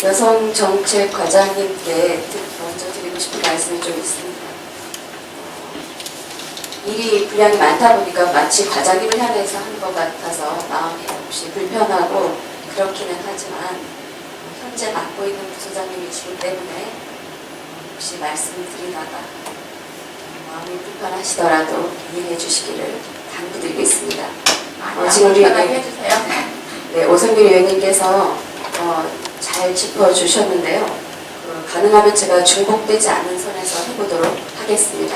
여성정책과장님께 먼저 드리고 싶은 말씀이 좀 있습니다. 일이 분량이 많다 보니까 마치 과장님을 향해서 한 것 같아서 마음이 혹시 불편하고 그렇기는 하지만 현재 맡고 있는 부소장님이시기 때문에 혹시 말씀을 드리다가 마음이 불편하시더라도 이해해 주시기를 당부드리겠습니다. 지금 우리 해주세요. 네, 오성길 의원님께서 잘 짚어주셨는데요. 가능하면 제가 중복되지 않은 선에서 해보도록 하겠습니다.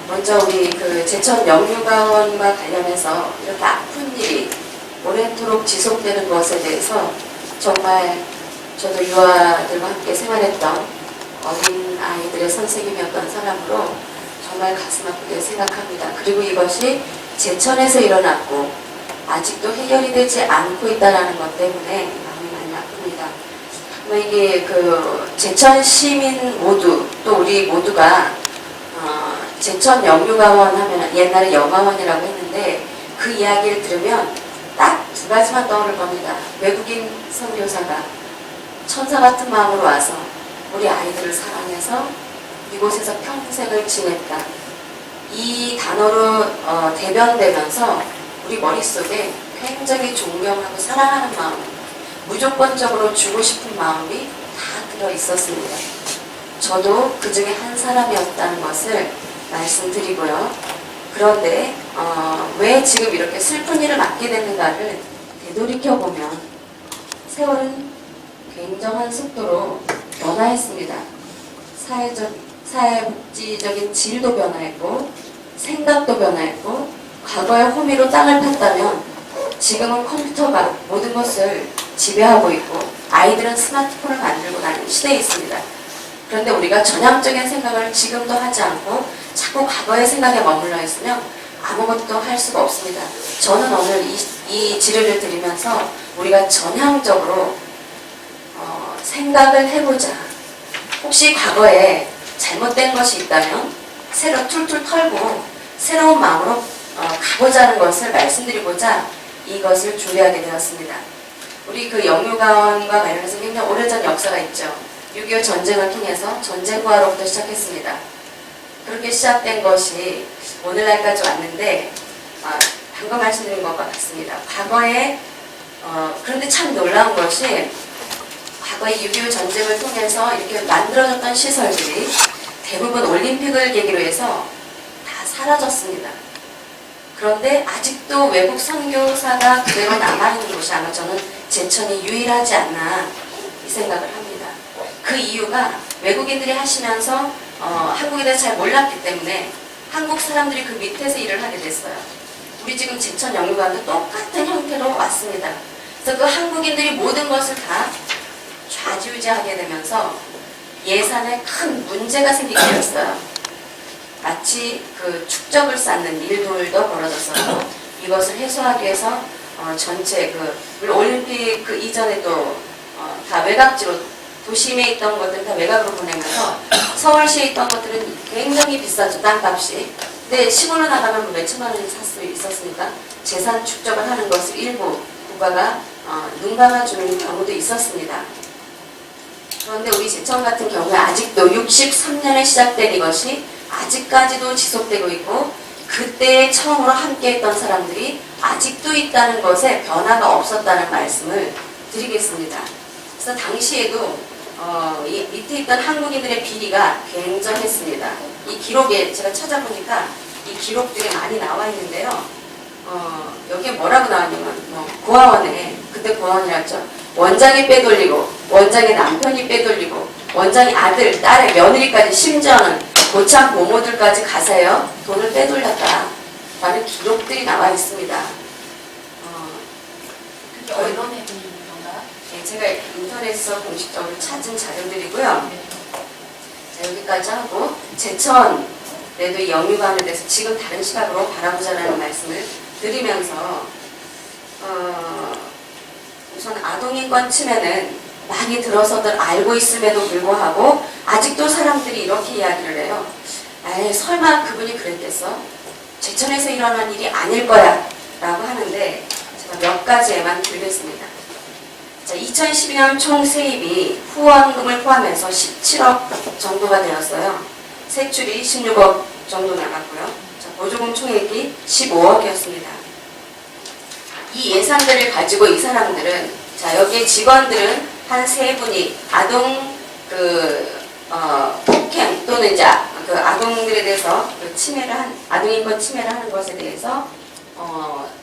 먼저 우리 제천 영유가원과 관련해서 이렇게 아픈 일이 오랜도록 지속되는 것에 대해서 정말 저도 유아들과 함께 생활했던 어린 아이들의 선생님이었던 사람으로 정말 가슴 아프게 생각합니다. 그리고 이것이 제천에서 일어났고 아직도 해결이 되지 않고 있다는 것 때문에 마음이 많이 아픕니다. 이게 제천 시민 모두 또 우리 모두가 제천 영유가원 하면 옛날에 영화원이라고 했는데 그 이야기를 들으면 딱 두 가지만 떠오를 겁니다. 외국인 선교사가 천사 같은 마음으로 와서 우리 아이들을 사랑해서 이곳에서 평생을 지냈다. 이 단어로 대변되면서 우리 머릿속에 굉장히 존경하고 사랑하는 마음, 무조건적으로 주고 싶은 마음이 다 들어 있었습니다. 저도 그 중에 한 사람이었다는 것을 말씀드리고요. 그런데 왜 지금 이렇게 슬픈 일을 맡게 됐는가를 되돌이켜보면 세월은 굉장한 속도로 변화했습니다. 사회복지적인 질도 변화했고 생각도 변화했고 과거의 호미로 땅을 팠다면 지금은 컴퓨터가 모든 것을 지배하고 있고 아이들은 스마트폰을 만들고 다니는 시대에 있습니다. 그런데 우리가 전향적인 생각을 지금도 하지 않고 자꾸 과거의 생각에 머물러 있으면 아무것도 할 수가 없습니다. 저는 오늘 이 지뢰를 드리면서 우리가 전향적으로 생각을 해보자. 혹시 과거에 잘못된 것이 있다면 새로 툴툴 털고 새로운 마음으로 가보자는 것을 말씀드리고자 이것을 준비하게 되었습니다. 우리 영유가원과 관련해서 굉장히 오래전 역사가 있죠. 6.25 전쟁을 통해서 전쟁과로부터 시작했습니다. 그렇게 시작된 것이 오늘날까지 왔는데 방금 말씀드린 것과 같습니다. 과거에 그런데 참 놀라운 것이 과거에 6.25 전쟁을 통해서 이렇게 만들어졌던 시설들이 대부분 올림픽을 계기로 해서 다 사라졌습니다. 그런데 아직도 외국 선교사가 그대로 남아있는 곳이 아마 저는 제천이 유일하지 않나 이 생각을 합니다. 그 이유가 외국인들이 하시면서 한국에 대해서 잘 몰랐기 때문에 한국 사람들이 그 밑에서 일을 하게 됐어요. 우리 지금 제천 영유관도 똑같은 형태로 왔습니다. 그래서 그 한국인들이 모든 것을 다 좌지우지하게 되면서 예산에 큰 문제가 생기게 되었어요. 마치 축적을 쌓는 일들도 벌어졌어요. 이것을 해소하기 위해서 전체 물론 올림픽 이전에도 다 외곽지로 도심에 있던 것들은 다 외곽으로 보내면서 서울시에 있던 것들은 굉장히 비싸죠. 땅값이. 근데 시골로 나가면 몇천만 원이 살 수 있었으니까 재산 축적을 하는 것을 일부 국가가 눈 감아주는 경우도 있었습니다. 그런데 우리 제천 같은 경우에 아직도 63년에 시작된 이것이 아직까지도 지속되고 있고 그때 처음으로 함께했던 사람들이 아직도 있다는 것에 변화가 없었다는 말씀을 드리겠습니다. 그래서 당시에도 이 밑에 있던 한국인들의 비리가 굉장했습니다. 이 기록에 제가 찾아보니까 이 기록들이 많이 나와 있는데요. 여기에 뭐라고 나왔냐면 고아원에 그때 고아원이랬죠. 원장이 빼돌리고 원장의 남편이 빼돌리고 원장의 아들, 딸의 며느리까지 심지어는 고참 모모들까지 가세요. 돈을 빼돌렸다 라는 기록들이 나와 있습니다. 그게 언론에 있는 건가요? 네, 제가 인터넷에서 공식적으로 찾은 자료들이고요. 자, 여기까지 하고 제천에도 이 영유관에 대해서 지금 다른 시각으로 바라보자라는 말씀을 드리면서 우선 아동인권 침해는 많이 들어서들 알고 있음에도 불구하고 아직도 사람들이 이렇게 이야기를 해요. 아이, 설마 그분이 그랬겠어? 제천에서 일어난 일이 아닐 거야 라고 하는데 제가 몇 가지에만 들겠습니다. 자, 2012년 총 세입이 후원금을 포함해서 17억 정도가 되었어요. 세출이 16억 정도 나갔고요. 자, 보조금 총액이 15억이었습니다. 이 예산들을 가지고 이 사람들은, 자, 여기에 직원들은 한 3분이 아동 폭행 또는 이제 그 아동들에 대해서 아동인권 침해를 하는 것에 대해서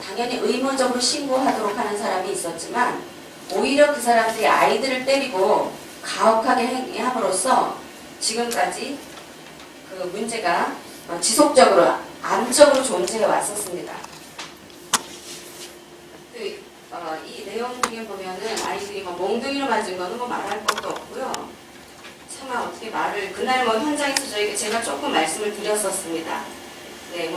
당연히 의무적으로 신고하도록 하는 사람이 있었지만, 오히려 그 사람들이 아이들을 때리고 가혹하게 함으로써 지금까지 그 문제가 지속적으로 암적으로 존재해 왔었습니다. 이 내용 중에 보면은 아이들이 몽둥이로 맞은 거는 말할 것도 없고요. 차마 어떻게 말을, 그날 현장에서 제가 조금 말씀을 드렸었습니다. 네,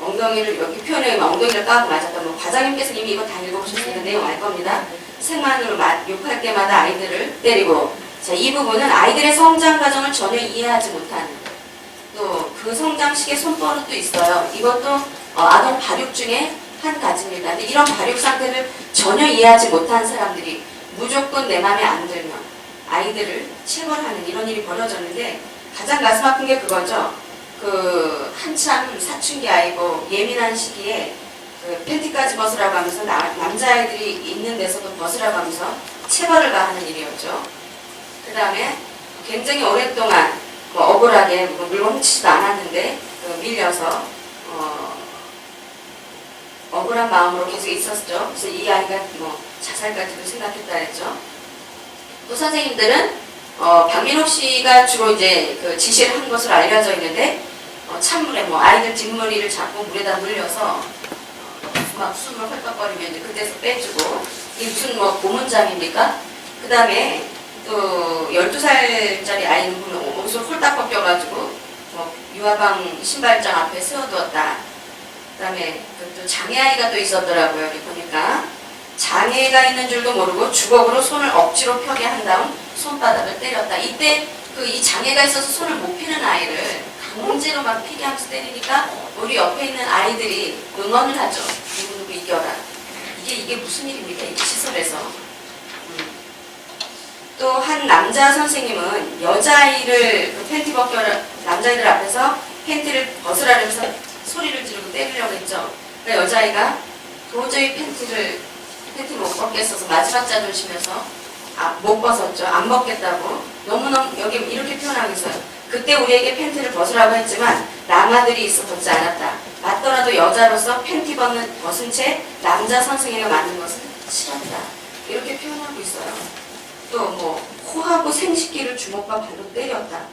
엉덩이를, 여기 표현에 엉덩이를 까고 맞았다. 과장님께서 이미 이거 다 읽어보셨으니까 내용 알 겁니다. 생만으로 욕할 때마다 아이들을 때리고, 자, 이 부분은 아이들의 성장 과정을 전혀 이해하지 못하는, 또 그 성장식의 손버릇도 있어요. 이것도 아동 발육 중에 한 가지입니다. 근데 이런 발육 상태를 전혀 이해하지 못한 사람들이 무조건 내 맘에 안 들면 아이들을 체벌하는 이런 일이 벌어졌는데, 가장 가슴 아픈 게 그거죠. 한참 사춘기 아이고 예민한 시기에 팬티까지 벗으라고 하면서 남자아이들이 있는 데서도 벗으라고 하면서 체벌을 가하는 일이었죠. 그 다음에 굉장히 오랫동안 억울하게 물론 훔치지도 않았는데 밀려서 억울한 마음으로 계속 있었죠. 그래서 이 아이가 자살까지도 생각했다 했죠. 또 선생님들은 박민옥 씨가 주로 이제 그 지시를 한 것으로 알려져 있는데, 찬물에 아이들 뒷머리를 잡고 물에다 물려서 막 숨을 헐떡거리면 이제 그때서 빼주고, 이게 무슨 고문장입니까? 그 다음에 또 12살짜리 아이는 보면 옷을 홀딱 벗겨가지고 유아방 신발장 앞에 세워두었다. 그 다음에 또 장애아이가 또 있었더라고요. 여기 보니까 장애가 있는 줄도 모르고 주걱으로 손을 억지로 펴게 한 다음 손바닥을 때렸다. 이때 이 장애가 있어서 손을 못 피는 아이를 강제로 막 피게 하면서 때리니까 우리 옆에 있는 아이들이 응원을 하죠. 누구누구 이겨라. 이게 무슨 일입니까? 이 시설에서. 또 한 남자 선생님은 여자아이를 팬티 벗겨라, 남자아이들 앞에서 팬티를 벗으라면서 소리를 지르고 때리려고 했죠. 그러니까 여자아이가 도저히 팬티를 못 벗겠어서 마지막 자존 심해서 못 벗었죠. 안 벗겠다고. 너무너무 여기 이렇게 표현하고 있어요. 그때 우리에게 팬티를 벗으라고 했지만 남아들이 있어 벗지 않았다. 맞더라도 여자로서 팬티 벗은 채 남자 선생님을 맞는 것은 싫었다. 이렇게 표현하고 있어요. 또 코하고 생식기를 주먹과 발로 때렸다.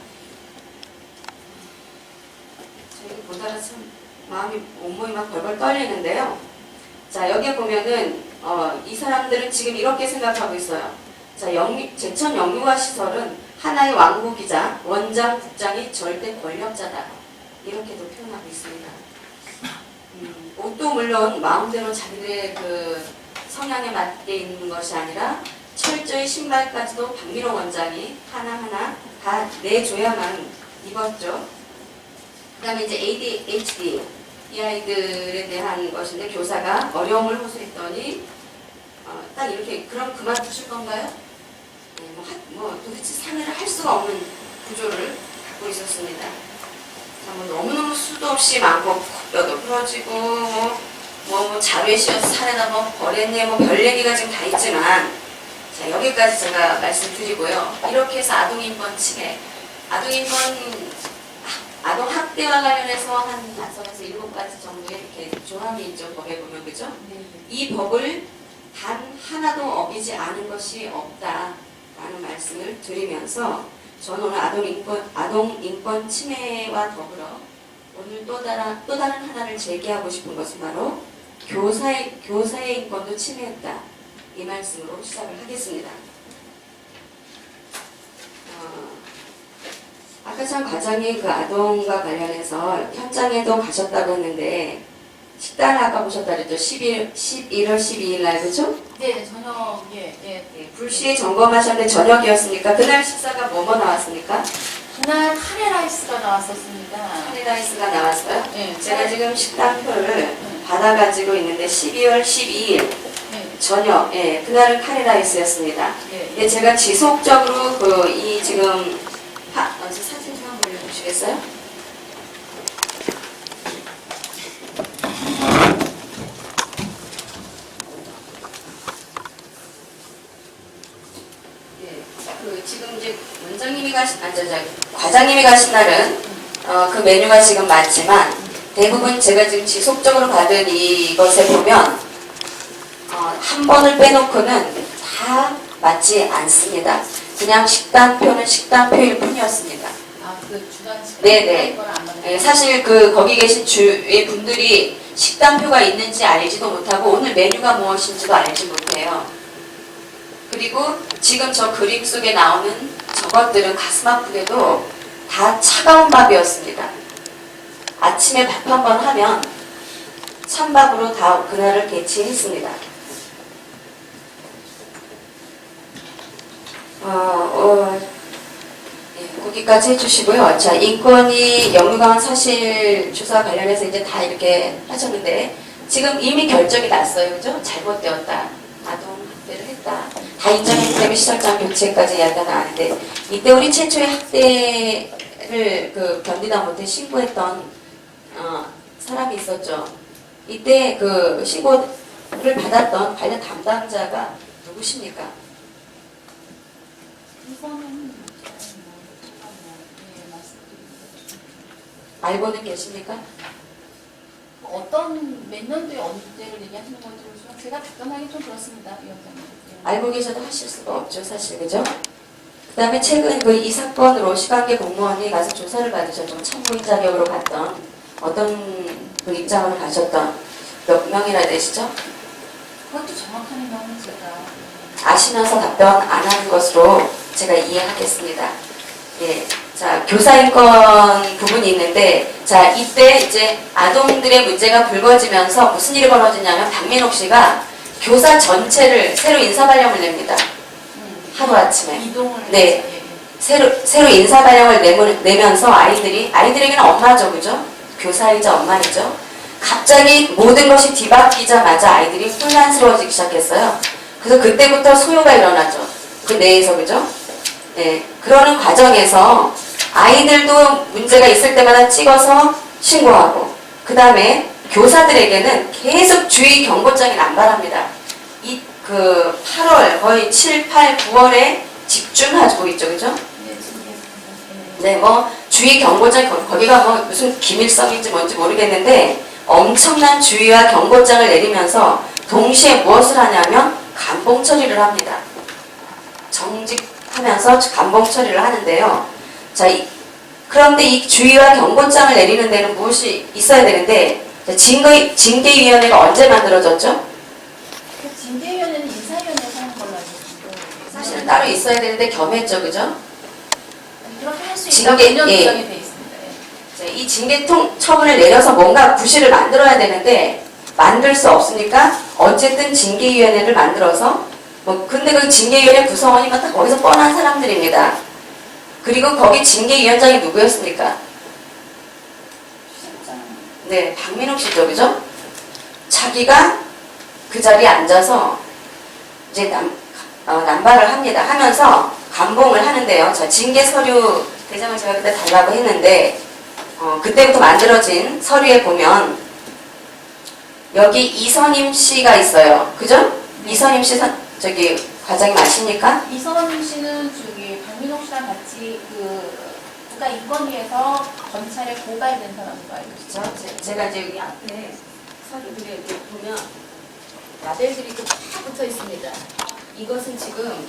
저희 보다가 참 마음이 온몸이 막 벌벌 떨리는데요. 자, 여기 보면은 이 사람들은 지금 이렇게 생각하고 있어요. 자, 제천 영유아 시설은 하나의 왕국이자 원장, 국장이 절대 권력자다. 이렇게도 표현하고 있습니다. 옷도 물론 마음대로 자기들의 성향에 맞게 입는 것이 아니라 철저히 신발까지도 박민호 원장이 하나하나 다 내줘야만 입었죠. 그 다음에 이제 ADHD, 이 아이들에 대한 것인데 교사가 어려움을 호소했더니 딱 이렇게 그럼 그만 두실 건가요? 네, 도대체 상의를 할 수가 없는 구조를 갖고 있었습니다. 자, 너무너무 수도 없이 많고 뼈도 부러지고 자루에 씌워서 산에다 버렸네 별 얘기가 지금 다 있지만, 자, 여기까지 제가 말씀드리고요. 이렇게 해서 아동인권 침해, 아동 학대와 관련해서 한 5에서 7가지 정도의 이렇게 조항이 있죠. 법에 보면, 그죠? 네. 이 법을 단 하나도 어기지 않은 것이 없다라는 말씀을 드리면서, 저는 오늘 아동인권 침해와 더불어 오늘 또 다른 하나를 제기하고 싶은 것은 바로 교사의 인권도 침해했다. 이 말씀으로 시작을 하겠습니다. 아까 참 과장이 아동과 관련해서 현장에도 가셨다고 했는데, 식단을 아까 보셨다 그랬죠? 11월 12일 날, 그죠? 네, 저녁에. 네, 불시에 점검하셨는데 저녁이었습니까? 그날 식사가 뭐 나왔습니까? 그날 카레라이스가 나왔었습니다. 카레라이스가 나왔어요? 네. 제가 지금 식단표를 받아가지고 있는데 12월 12일 네. 전혀, 예, 그날은 카레라이스였습니다. 예. 예, 제가 지속적으로 이 지금 사진 좀 한번 올려주시겠어요? 예, 지금 이제 원장님이 과장님이 가신 날은 그 메뉴가 지금 맞지만 대부분 제가 지금 지속적으로 받은 이것에 보면 한 번을 빼놓고는 다 맞지 않습니다. 그냥 식단표는 식단표일 뿐이었습니다. 아, 그 주간 식단 네네. 이거는 안 맞는 예, 사실 거기 계신 주의 분들이 식단표가 있는지 알지도 못하고 오늘 메뉴가 무엇인지도 알지 못해요. 그리고 지금 저 그림 속에 나오는 저것들은 가슴 아프게도 다 차가운 밥이었습니다. 아침에 밥 한 번 하면 찬밥으로 다 그날을 개치했습니다. 예, 거기까지 해주시고요. 자, 인권위 영유관 사실 조사 관련해서 이제 다 이렇게 하셨는데 지금 이미 결정이 났어요. 그죠? 잘못되었다. 아동 학대를 했다. 다 인정했기 때문에 시설장 교체까지 이야기가 나왔는데 이때 우리 최초의 학대를 견디다 못해 신고했던 사람이 있었죠. 이때 그 신고를 받았던 관련 담당자가 누구십니까? 이거는 예, 말씀드립니다. 알고는 계십니까? 어떤 몇 년도에 언제를 얘기하시는 건지 모르지만 제가 답변하기 좀 그렇습니다, 위원장님. 예. 알고 계셔도 하실 수가 없죠, 사실, 그죠? 그 다음에 최근 이 사건으로 시간계 공무원이 가서 조사를 받으셨죠. 참고인 자격으로 갔던 어떤 입장으로 가셨던 몇 명이나 되시죠? 그것도 정확한 명은 제가 아시면서 답변 안 하는 것으로 제가 이해하겠습니다. 예. 자, 교사인권 부분이 있는데, 자, 이때 이제 아동들의 문제가 불거지면서 무슨 일이 벌어지냐면 박민옥 씨가 교사 전체를 새로 인사발령을 냅니다. 하루아침에. 이동을 네. 해서, 예, 예. 새로 인사발령을 내면서 아이들에게는 엄마죠, 그죠? 교사이자 엄마이죠. 갑자기 모든 것이 뒤바뀌자마자 아이들이 혼란스러워지기 시작했어요. 그래서 그때부터 소요가 일어나죠. 그 내에서, 그죠? 네. 그러는 과정에서 아이들도 문제가 있을 때마다 찍어서 신고하고, 그 다음에 교사들에게는 계속 주의 경고장이 남발합니다. 8월, 거의 7, 8, 9월에 집중하고 있죠, 그죠? 네, 지금 네, 뭐 주의 경고장 거기가 뭐 무슨 기밀성인지 뭔지 모르겠는데 엄청난 주의와 경고장을 내리면서 동시에 무엇을 하냐면 감봉 처리를 합니다. 정직하면서 감봉 처리를 하는데요. 자, 그런데 이 주의와 경고장을 내리는 데는 무엇이 있어야 되는데 징계위원회가 언제 만들어졌죠? 그 징계위원회는 인사위원회에서 하는 걸로 알고 있습니다. 사실은 따로 있어야 되는데 겸했죠, 그죠? 아니, 그렇게 할 수 징계, 있다고 개념 예. 규정이 돼 있습니다. 예. 자, 이 징계 처분을 내려서 뭔가 구실을 만들어야 되는데 만들 수 없으니까 어쨌든 징계위원회를 만들어서 근데 그 징계위원회 구성원이 다 거기서 뻔한 사람들입니다. 그리고 거기 징계위원장이 누구였습니까? 네, 박민옥 씨죠, 그죠? 자기가 그 자리에 앉아서 이제 남발을 합니다. 하면서 감봉을 하는데요. 자, 징계 서류 대장을 제가 그때 달라고 했는데 그때부터 만들어진 서류에 보면 여기 이선임 씨가 있어요. 그죠? 이선임 씨 저기 과장님 아십니까? 이선임 씨는 박민옥 씨랑 같이 국가인권위에서 검찰에 고발된 사람으로 알고 있죠. 그렇죠? 제가 이제 여기 앞에 서류들이 이렇게 보면 라벨들이 이렇게 쫙 붙어 있습니다. 이것은 지금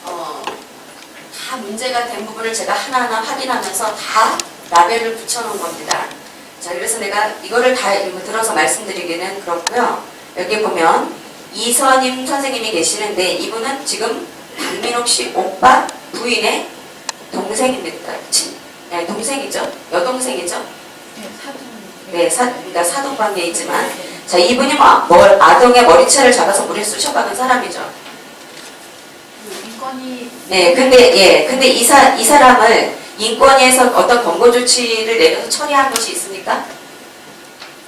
다 문제가 된 부분을 제가 하나하나 확인하면서 다 라벨을 붙여놓은 겁니다. 자, 그래서 내가 이거를 다 들어서 말씀드리기는 그렇고요. 여기 보면 이선임 선생님이 계시는데 이분은 지금 박민옥 씨 오빠 부인의 동생입니다. 네, 동생이죠. 여동생이죠. 네, 사진. 네, 그러니까 사돈 관계이지만 자, 이분이 아동의 머리채를 잡아서 물에 쑤셔박은 사람이죠. 인권이. 네, 근데 이 사람을 인권위에서 어떤 권고 조치를 내려서 처리한 것이 있습니까?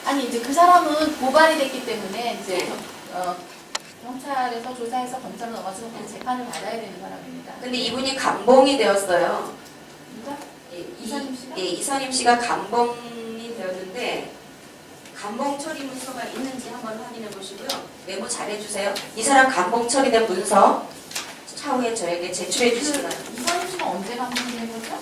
아니 이제 그 사람은 고발이 됐기 때문에 이제 네. 경찰에서 조사해서 검찰로 넘어서 재판을 받아야 되는 사람입니다. 근데 이분이 감봉이 되었어요. 누가? 이선임 씨가? 예, 이선임 씨가 감봉이 되었는데 감봉 처리 문서가 있는지 한번 확인해 보시고요. 메모 잘 해주세요. 이 사람 감봉 처리된 문서 차후에 저에게 제출해 주시기 바랍니다. 이선임 씨가 언제 감봉이 된 거죠?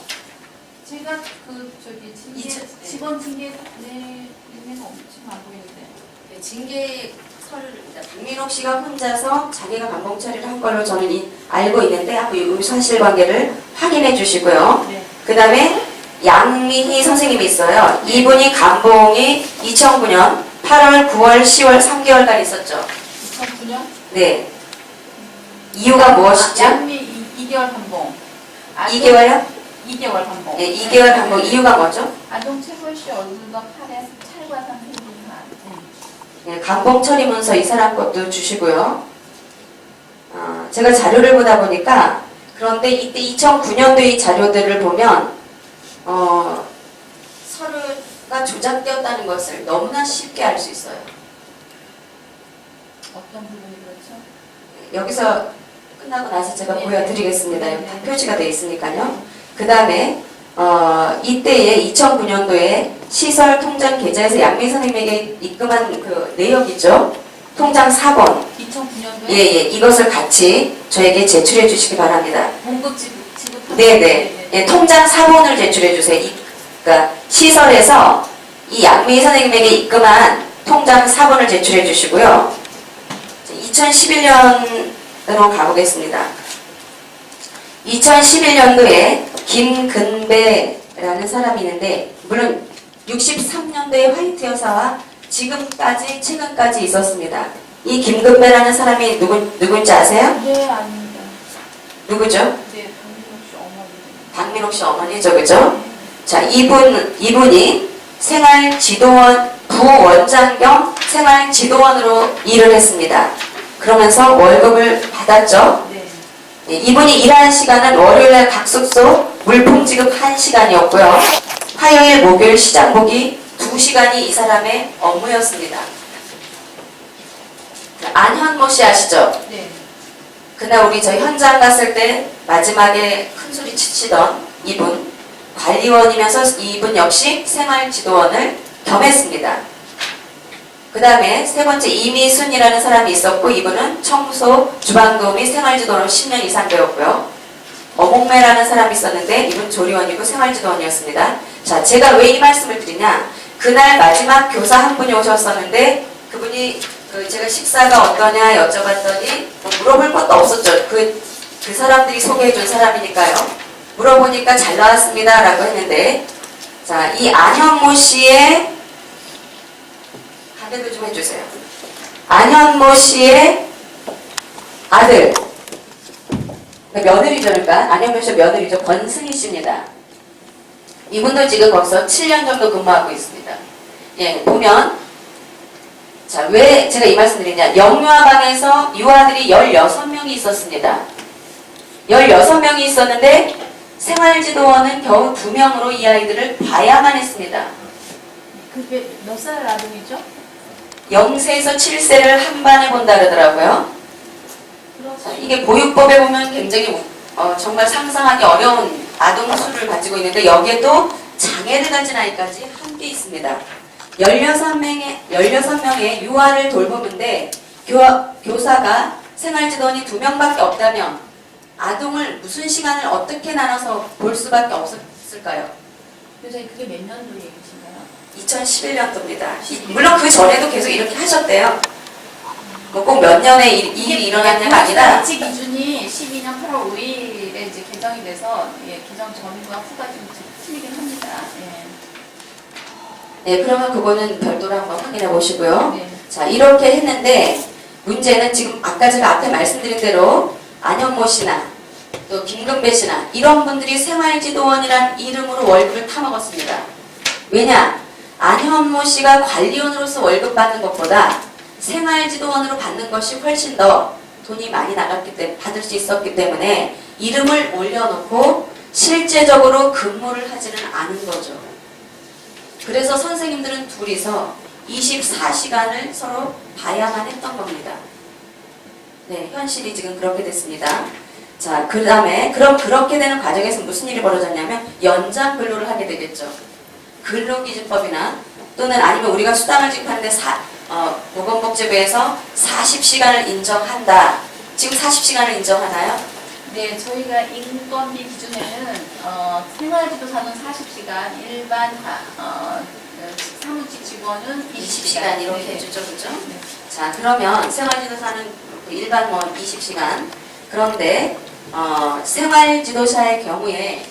제가 그 저기 이천- 직원 징계 내용에는 엄청 알고 있는데. 네, 징계서를 박민옥 씨가 혼자서 자기가 감봉 처리를 한 걸로 저는 알고 있는데 한번 이 사실관계를 확인해 주시고요. 네. 그 다음에 양민희 선생님이 있어요. 이분이 감봉이 2009년 8월, 9월, 10월 3개월간 있었죠. 2009년? 네. 이유가 무엇이죠? 양미 2개월 감봉. 2개월요? 2개월 감봉. 네, 2개월 감봉. 이유가 뭐죠? 아동 최골씨 얼굴과 팔에 찰과 상생기만. 네, 감봉 처리 문서 이 사람 것도 주시고요. 제가 자료를 보다 보니까 그런데 이때 2009년도 이 자료들을 보면 서류가 조작되었다는 것을 너무나 쉽게 알 수 있어요. 어떤 부분이 그렇죠? 여기서 끝나고 나서 제가 네. 보여드리겠습니다. 네. 여기 다 표시가 되어 있으니까요. 그 다음에 이때에 2009년도에 시설 통장 계좌에서 양미 선생님에게 입금한 그 내역이죠. 통장 4번. 2009년도에 예, 이것을 같이 저에게 제출해 주시기 바랍니다. 봉급 지급. 네네. 예, 통장 4번을 제출해 주세요. 그러니까 시설에서 이 양미 선생님에게 입금한 통장 4번을 제출해 주시고요. 2011년으로 가보겠습니다. 2011년도에 김근배라는 사람이 있는데 물론 63년도에 화이트 여사와 지금까지 최근까지 있었습니다. 이 김근배라는 사람이 누군지 아세요? 네, 아닙니다. 누구죠? 네, 박민옥 씨 어머니. 박민옥 씨 어머니죠, 그죠? 자, 이분이 생활지도원 부원장 겸 생활지도원으로 일을 했습니다. 그러면서 월급을 받았죠. 네. 예, 이분이 일하는 시간은 월요일날 각 숙소 물품 지급 1시간이었고요. 화요일, 목요일 시장 보기 2시간이 이 사람의 업무였습니다. 안현모 씨 아시죠? 네. 그날 우리 저 현장 갔을 때 마지막에 큰 소리 치시던 이분 관리원이면서 이분 역시 생활지도원을 겸했습니다. 그 다음에 세 번째 이미순이라는 사람이 있었고 이분은 청소, 주방도 및 생활지도원으로 10년 이상 되었고요. 어몽매라는 사람이 있었는데 이분 조리원이고 생활지도원이었습니다. 자, 제가 왜 이 말씀을 드리냐? 그날 마지막 교사 한 분이 오셨었는데 그분이 제가 식사가 어떠냐 여쭤봤더니 뭐 물어볼 것도 없었죠. 그 사람들이 소개해준 사람이니까요. 물어보니까 잘 나왔습니다 라고 했는데 자, 이 안현모 씨의 반대도 좀 해주세요. 안현모 씨의 아들 며느리죠. 그러니까 안현모 씨의 며느리죠. 권승희 씨입니다. 이분도 지금 거기서 7년 정도 근무하고 있습니다. 예, 보면 자, 왜 제가 이 말씀 드리냐. 영유아방에서 유아들이 16명이 있었습니다. 16명이 있었는데 생활지도원은 겨우 2명으로 이 아이들을 봐야만 했습니다. 그게 몇 살 아동이죠? 0세에서 7세를 한 반에 본다 그러더라고요. 자, 이게 보육법에 보면 굉장히 정말 상상하기 어려운 아동 수를 가지고 있는데 여기에도 장애를 가진 아이까지 함께 있습니다. 16명의 유아를 돌보는데 교사가 생활지도원이 2명밖에 없다면 아동을 무슨 시간을 어떻게 나눠서 볼 수밖에 없었을까요? 교수님 그게 몇 년도 얘기신가요? 2011년도입니다. 물론 그 전에도 계속 이렇게 하셨대요. 뭐 꼭 몇 년에 이 일이 일어났냐가 아니라 조치 기준이 12년 8월 5일에 이제 개정이 돼서 개정 전과 후가 좀 틀리긴 합니다. 네, 그러면 그거는 별도로 한번 확인해 보시고요. 네. 자, 이렇게 했는데 문제는 지금 아까 제가 앞에 말씀드린 대로 안현모 씨나 또 김근배 씨나 이런 분들이 생활지도원이란 이름으로 월급을 타먹었습니다. 왜냐? 안현모 씨가 관리원으로서 월급 받는 것보다 생활지도원으로 받는 것이 훨씬 더 돈이 많이 나갔기 때문에 받을 수 있었기 때문에 이름을 올려놓고 실제적으로 근무를 하지는 않은 거죠. 그래서 선생님들은 둘이서 24시간을 서로 봐야만 했던 겁니다. 네, 현실이 지금 그렇게 됐습니다. 자, 그 다음에 그럼 그렇게 되는 과정에서 무슨 일이 벌어졌냐면 연장 근로를 하게 되겠죠. 근로기준법이나 또는 아니면 우리가 수당을 지급하는데 보건복지부에서 40시간을 인정한다. 지금 40시간을 인정하나요? 네, 저희가 인건비 기준에는 생활지도사는 40시간, 일반 사무직 직원은 20시간 이렇게 네. 해주죠, 그죠? 네. 자, 그러면 생활지도사는 일반 20시간. 그런데 생활지도사의 경우에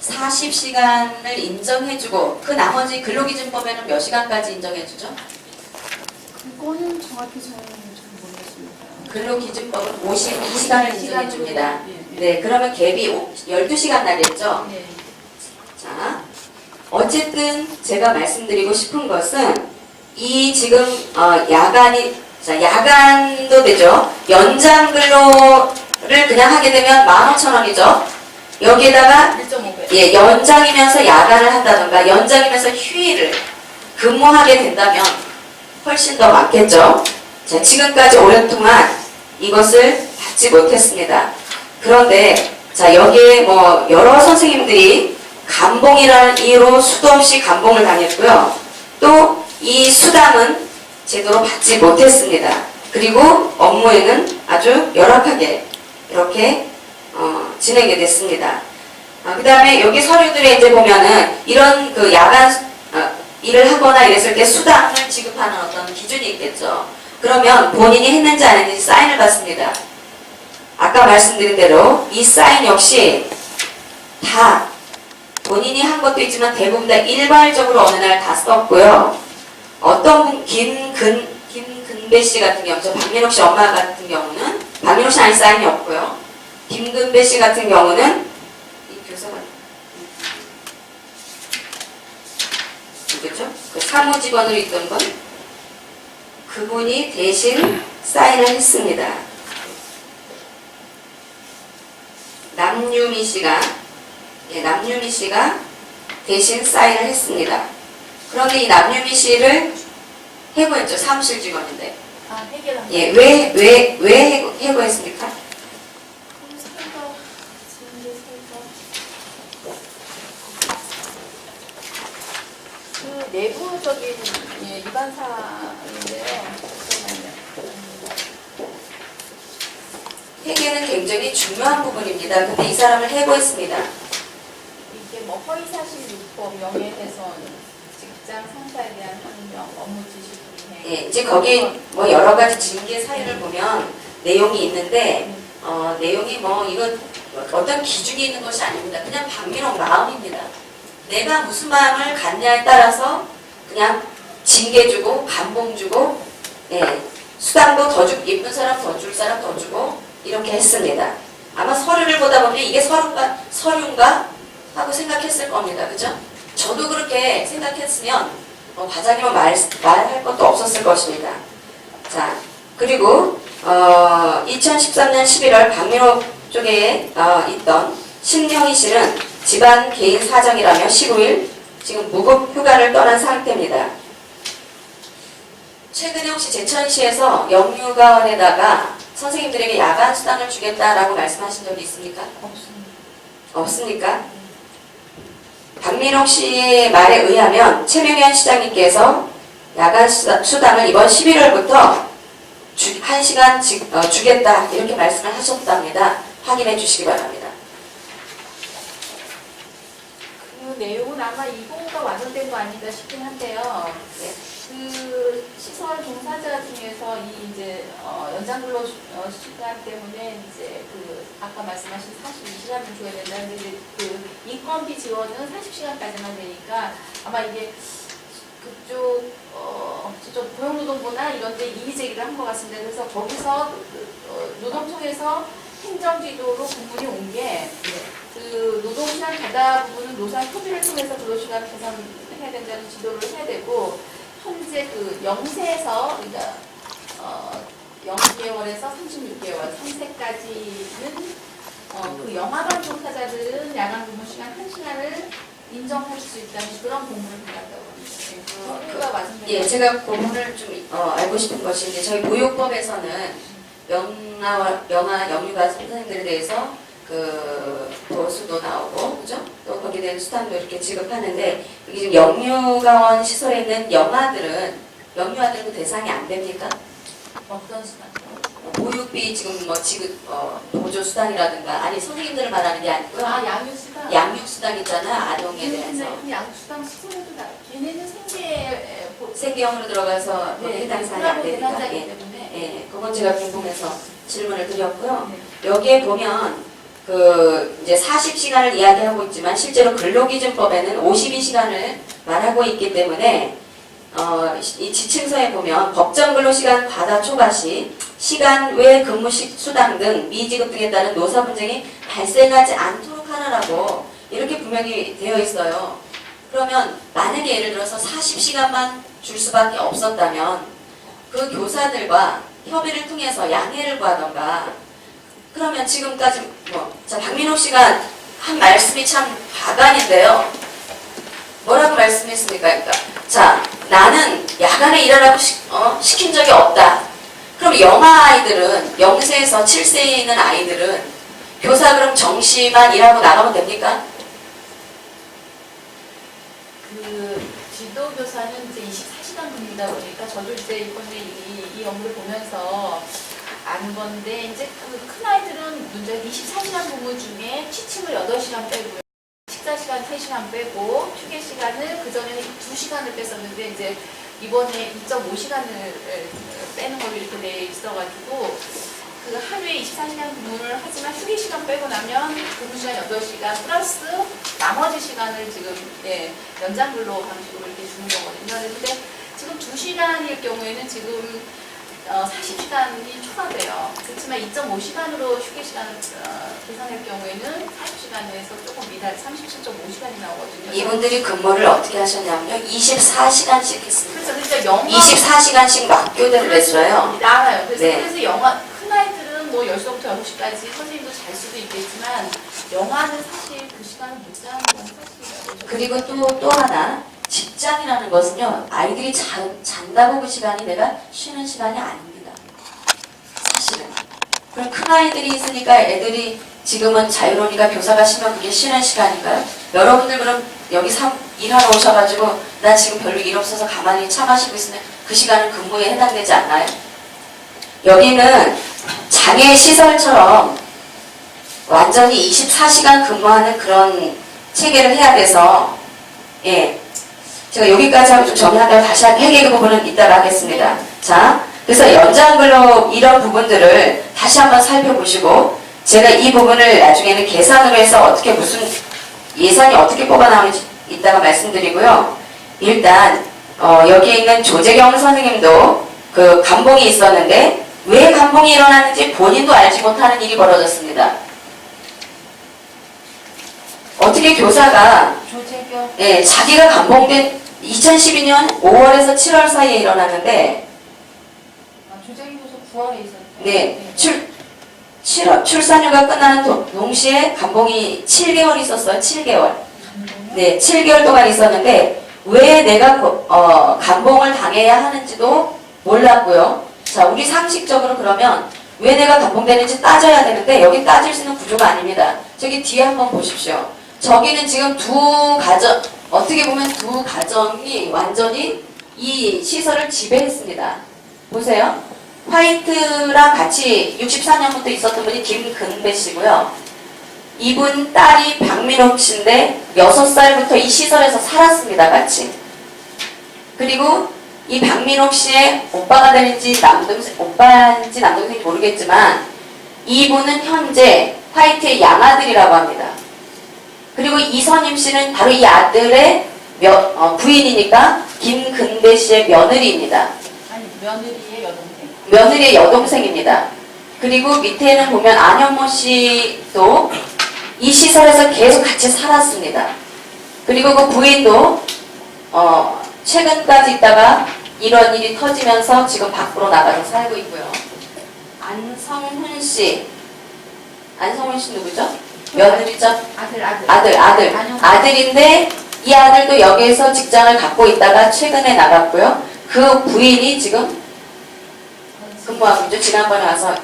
40시간을 인정해주고 그 나머지 근로기준법에는 몇 시간까지 인정해주죠? 그거는 정확히 저는 잘 모르겠습니다. 근로기준법은 52시간을 인정해줍니다. 네. 네, 그러면 갭이 12시간 나겠죠? 네. 자, 어쨌든 제가 말씀드리고 싶은 것은 이 지금 야간도 되죠. 연장 근로를 그냥 하게 되면 15,000원이죠. 여기에다가 1.5배. 예, 연장이면서 야간을 한다던가 연장이면서 휴일을 근무하게 된다면 훨씬 더 많겠죠. 자, 지금까지 오랫동안 이것을 받지 못했습니다. 그런데 자, 여기에 뭐 여러 선생님들이 감봉이라는 이유로 수도 없이 감봉을 당했고요. 또 이 수당은 제대로 받지 못했습니다. 그리고 업무에는 아주 열악하게 이렇게 진행이 됐습니다. 그 다음에 여기 서류들에 이제 보면은 이런 그 야간 일을 하거나 이랬을 때 수당을 지급하는 어떤 기준이 있겠죠. 그러면 본인이 했는지 안 했는지 사인을 받습니다. 아까 말씀드린 대로 이 사인 역시 다 본인이 한 것도 있지만 대부분 다 일괄적으로 어느 날 다 썼고요. 어떤 김근배 씨 같은 경우, 박민옥 씨 엄마 같은 경우는 박민옥 씨 아니 사인이 없고요. 김근배 씨 같은 경우는 이 교사가 누구죠? 그 사무직원으로 있던 건 그분이 대신 사인을 했습니다. 남유미 씨가 대신 사인을 했습니다. 그런데 이 남유미 씨를 해고했죠. 사무실 직원인데. 해결한 예, 왜 해고했습니까? 그 내부적인 위반사인데요. 회계는 굉장히 중요한 부분입니다. 근데 이 사람을 해고했습니다. 이게 뭐 허위사실 유포, 명예훼손, 직장 상사에 대한 환경, 업무 지시 불이행. 예, 이제 거기 뭐 여러 가지 징계 사유를 보면 내용이 있는데 내용이 뭐 이건 어떤 기준이 있는 것이 아닙니다. 그냥 박민옥 마음입니다. 내가 무슨 마음을 갖냐에 따라서 그냥 징계 주고 감봉 주고 예, 수당도 더 주고 예쁜 사람 더 줄 사람 더 주고 이렇게 했습니다. 아마 서류를 보다 보면 이게 서류인가 하고 생각했을 겁니다. 그죠? 저도 그렇게 생각했으면 과장님은 말할 것도 없었을 것입니다. 자, 그리고 2013년 11월 박민호 쪽에 있던 신영희 씨는 집안 개인 사정이라며 15일 지금 무급 휴가를 떠난 상태입니다. 최근에 혹시 제천시에서 영유가원에다가 선생님들에게 야간 수당을 주겠다라고 말씀하신 적이 있습니까? 없습니다. 없습니까? 박민옥 씨의 말에 의하면 최명현 시장님께서 야간 수당을 이번 11월부터 1시간 주겠다 이렇게 말씀을 하셨답니다. 확인해 주시기 바랍니다. 그 내용은 아마 이거가 완성된 거 아닌가 싶긴 한데요. 네. 그 시설 종사자 중에서 이 이제 연장 근로 시간 때문에 이제 그 아까 말씀하신 42시간을 줘야 된다는데 그 인건비 지원은 40시간까지만 되니까 아마 이게 그쪽 저쪽 고용노동부나 이런 데 이의 제기를 한 것 같습니다. 그래서 거기서 노동청에서 행정지도로 공문이 온 게 그 노동시간 가다 부분은 노사 협의를 통해서 근로시간을 개선해야 된다는 지도를 해야 되고 현재 그 영세에서 그러니까 0개월에서 36개월 3세까지는 그 영아반 종사자들은 야간 근무 시간 1시간을 인정할 수 있다는 그런 공문을 받았다고 합니다. 공문가 완성된 예, 제가 부분을 좀 알고 싶은 것이 이제 저희 보육법에서는 영유가 선생님들에 대해서 그 보수도 나오고, 그죠? 또 거기에 대한 수당도 이렇게 지급하는데, 여기 지금 영유가원 시설에 있는 영유아들은 그 대상이 안 됩니까? 어떤 수단? 보육비 지금 뭐 지급 보조 수당이라든가, 아니 선생님들을 말하는 게 아니고요. 아, 양육수당. 양육 수당 있잖아, 아동에 대해서. 양육수당 수수료도 나. 걔네는 생계형으로 들어가서 네, 해당 사항이 안 되니까. 대상자이기 예. 때문에. 예, 그건 제가 궁금해서 질문을 드렸고요. 네. 여기에 보면 그 이제 40시간을 이야기하고 있지만 실제로 근로기준법에는 52시간을 말하고 있기 때문에 이 지침서에 보면 법정 근로시간 과다 초과 시 시간 외 근무 수당 등 미지급 등에 따른 노사 분쟁이 발생하지 않도록 하라라고 이렇게 분명히 되어 있어요. 그러면 만약에 예를 들어서 40시간만 줄 수밖에 없었다면 그 교사들과 협의를 통해서 양해를 구하던가, 그러면 지금까지 자, 박민호 씨가 한 말씀이 참 가관인데요. 뭐라고 말씀했습니까? 그러니까 자, 나는 야간에 일하라고 시킨 적이 없다. 그럼 영아 아이들은 0세에서 7세에 있는 아이들은 교사 그럼 정시만 일하고 나가면 됩니까? 그 지도교사는 이제 24시간 근무다 보니까 저도 이제 이번에 이 업무를 보면서 아는 건데, 이제 그 큰 아이들은 문제가 24시간 근무 중에 취침을 8시간 빼고요. 식사 시간 3시간 빼고 휴게 시간을 그전에는 2시간을 뺐었는데 이제 이번에 2.5시간을 빼는 걸로 이렇게 돼 있어가지고 그 하루에 24시간 근무를 하지만 휴게 시간 빼고 나면 근무 시간 8시간 플러스 나머지 시간을 지금 연장 근로 방식으로 이렇게 주는 거거든요. 근데 지금 2시간일 경우에는 지금 40시간이 초과돼요. 그렇지만 2.5시간으로 휴게 시간을 계산할 경우에는 40시간에서 조금 미달 37.5시간이 나오거든요. 이분들이 근무를 어떻게 하셨냐면요. 24시간씩 했습니다. 그렇죠. 그러니까 영화 24시간씩 막교대를 했어요. 나와요. 그래서, 네. 그래서 영화 큰 아이들은 뭐 10시부터 6시까지 선생님도 잘 수도 있겠지만 영화는 사실 그 시간을 못 자는 건 사실이라고. 그리고 또 하나, 직장이라는 것은요, 아이들이 잔다고 그 시간이 내가 쉬는 시간이 아닙니다. 사실은. 그럼 큰 아이들이 있으니까 애들이 지금은 자유로우니까 교사가 쉬면 그게 쉬는 시간인가요? 여러분들 그럼 여기 일하러 오셔가지고 나 지금 별로 일 없어서 가만히 차 마시고 있으면 그 시간은 근무에 해당되지 않나요? 여기는 장애 시설처럼 완전히 24시간 근무하는 그런 체계를 해야 돼서, 예. 제가 여기까지 하고 좀 정리한다고 다시 회계 부분은 이따가 하겠습니다. 자, 그래서 연장근로 이런 부분들을 다시 한번 살펴보시고, 제가 이 부분을 나중에는 계산으로 해서 어떻게 무슨 예산이 어떻게 뽑아 나오는지 이따가 말씀드리고요. 일단 여기에 있는 조재경 선생님도 그 감봉이 있었는데 왜 감봉이 일어났는지 본인도 알지 못하는 일이 벌어졌습니다. 어떻게 교사가 자기가 감봉된 2012년 5월에서 7월 사이에 일어났는데, 조재경 교수 9월에 있었죠. 네, 출산휴가 끝나는 동시에 감봉이 7개월 있었어요. 7개월. 네, 7개월 동안 있었는데 왜 내가 감봉을 당해야 하는지도 몰랐고요. 자, 우리 상식적으로 그러면 왜 내가 감봉되는지 따져야 되는데 여기 따질 수 있는 구조가 아닙니다. 저기 뒤에 한번 보십시오. 저기는 지금 어떻게 보면 두 가정이 완전히 이 시설을 지배했습니다. 보세요. 화이트랑 같이 64년부터 있었던 분이 김근배 씨고요. 이분 딸이 박민옥 씨인데 6살부터 이 시설에서 살았습니다. 같이. 그리고 이 박민옥 씨의 오빠가 되는지 오빠인지 남동생인지 모르겠지만 이분은 현재 화이트의 양아들이라고 합니다. 그리고 이선임 씨는 바로 이 아들의 부인이니까 김근배 씨의 며느리입니다. 아니, 며느리의 여동생. 며느리의 여동생입니다. 그리고 밑에는 보면 안현모 씨도 이 시설에서 계속 같이 살았습니다. 그리고 그 부인도 최근까지 있다가 이런 일이 터지면서 지금 밖으로 나가서 살고 있고요. 안성훈 씨 누구죠? 며느리죠? 아들인데 이 아들도 여기에서 직장을 갖고 있다가 최근에 나갔고요. 그 부인이 지금 근무하고 있죠. 지난번에 와서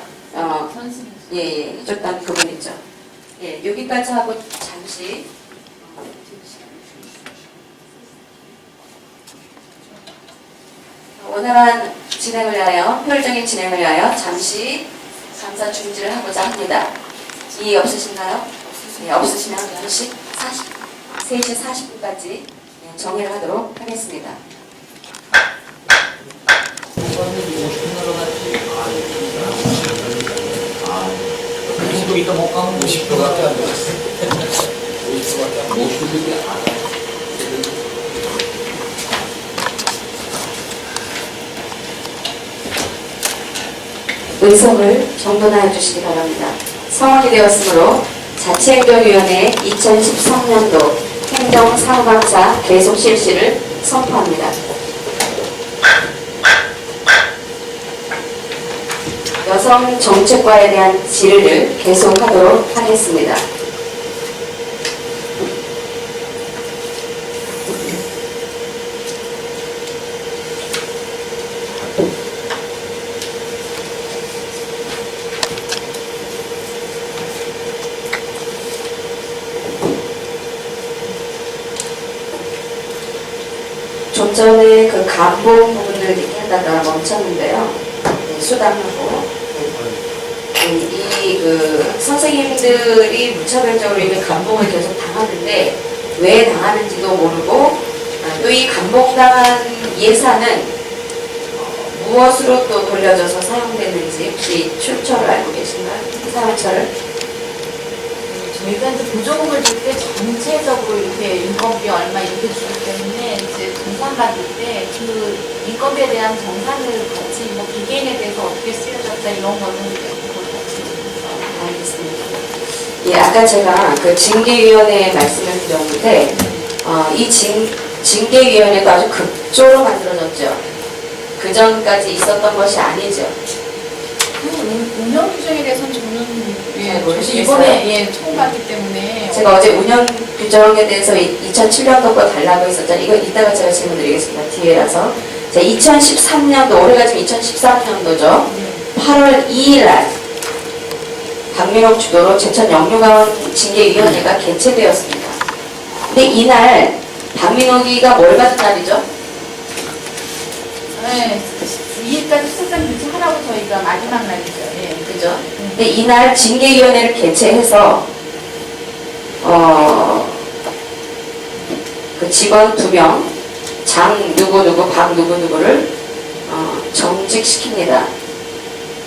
예, 해줬던 그분 있죠. 예, 여기까지 하고 잠시 원활한 진행을 위하여, 효율적인 진행을 위하여 잠시 감사 중지를 하고자 합니다. 이해 없으신가요? 네, 없으시면 3시 40분까지 정리를 하도록 하겠습니다. 도 이따 못 가면 50%밖에 안 되겠어. 50%밖에 안 돼. 50%밖에 안 돼. 의석을 정돈하여 주시기 바랍니다. 성원이 되었으므로 자치행정위원회 2013년도 행정사무감사 계속 실시를 선포합니다. 여성 정책과에 대한 질의를 계속하도록 하겠습니다. 좀 전에 그 감봉 부분을 얘기하다가 멈췄는데요. 네, 수당하고 이 선생님들이 무차별적으로 이렇게 감봉을 계속 당하는데 왜 당하는지도 모르고 또 이 감봉당한 예산은 무엇으로 또 돌려져서 사용되는지 혹시 출처를 알고 계신가요? 사용처를? 저희가 이제 보조금을 줄 때 전체적으로 이렇게 인건비 얼마 이렇게 주기 때문에 이제 정산받을 때 그 인건비에 대한 정산을 같이 뭐 기계인에 대해서 어떻게 쓰여졌다 이런 거는 그걸 같이 알겠습니다. 예, 아까 제가 그 징계위원회 말씀을 드렸는데 이 징계위원회도 아주 급조로 만들어졌죠. 그 전까지 있었던 것이 아니죠. 운영 규정에 대해서는 저는 잘 모르시겠어요? 이번에 처음 봤기 때문에 제가 어제 운영 규정에 대해서 2007년도 거 달라고 했었잖아요. 이거 이따가 제가 질문 드리겠습니다. 뒤에라서. 자, 2013년도, 올해가 지금 2013년도죠. 8월 2일 날 박민옥 주도로 제천 영유가원 징계위원회가 개최되었습니다. 근데 이날 박민옥이가 뭘 받은 날이죠? 네, 2일까지 수습상 교체하라고 저희가 마지막 날이죠. 예. 그죠? 근데 이날 징계위원회를 개최해서 그 직원 2명, 장 누구누구, 박 누구누구를 정직시킵니다.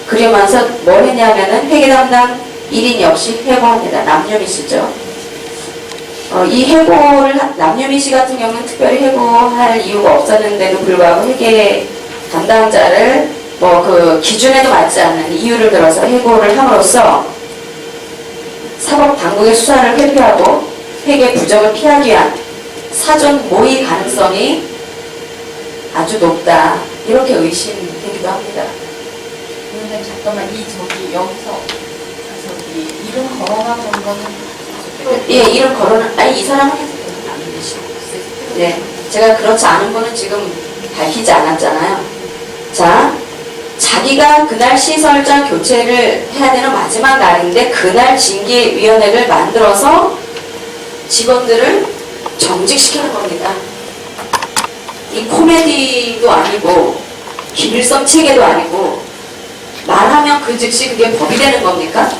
그러면서 뭘 했냐면은 회계 담당 1인 역시 해고합니다. 남유미 씨죠. 이 해고를, 남유미 씨 같은 경우는 특별히 해고할 이유가 없었는데도 불구하고 회계 담당자를 그 기준에도 맞지 않는 이유를 들어서 해고를 함으로써 사법당국의 수사를 회피하고 회계 부정을 피하기 위한 사전 모의 가능성이 아주 높다. 이렇게 의심되기도 합니다. 그런데 잠깐만 여기서 이름 거론하고 온 거는 예, 이름 거론은 아니 이 사람은 안 되시고 네, 제가 그렇지 않은 분은 지금 밝히지 않았잖아요. 자, 자기가 그날 시설장 교체를 해야 되는 마지막 날인데 그날 징계위원회를 만들어서 직원들을 정직시키는 겁니다. 이 코미디도 아니고 길성 체계도 아니고 말하면 그 즉시 그게 법이 되는 겁니까?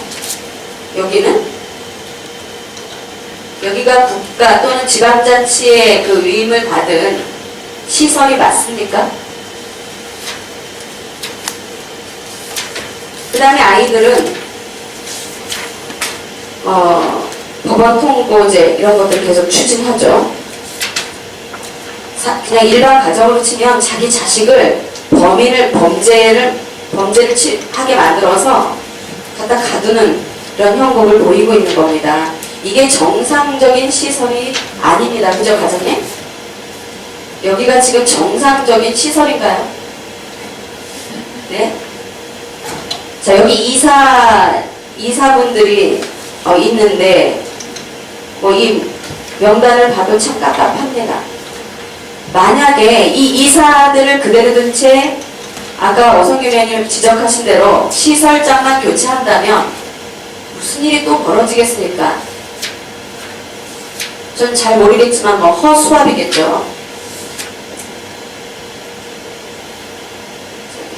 여기가 국가 또는 지방자치의 그 위임을 받은 시설이 맞습니까? 그 다음에 아이들은 법원 통보제 이런 것들 계속 추진하죠. 그냥 일반 가정으로 치면 자기 자식을 범죄를 하게 만들어서 갖다 가두는 이런 형국을 보이고 있는 겁니다. 이게 정상적인 시설이 아닙니다. 그죠, 과장님? 여기가 지금 정상적인 시설인가요? 네? 자, 여기 이사분들이 있는데 이 명단을 봐도 참 깝깝합니다. 만약에 이 이사들을 그대로 둔 채 아까 오성균 의원님 지적하신 대로 시설장만 교체한다면 무슨 일이 또 벌어지겠습니까? 전 잘 모르겠지만 뭐 허수아비겠죠.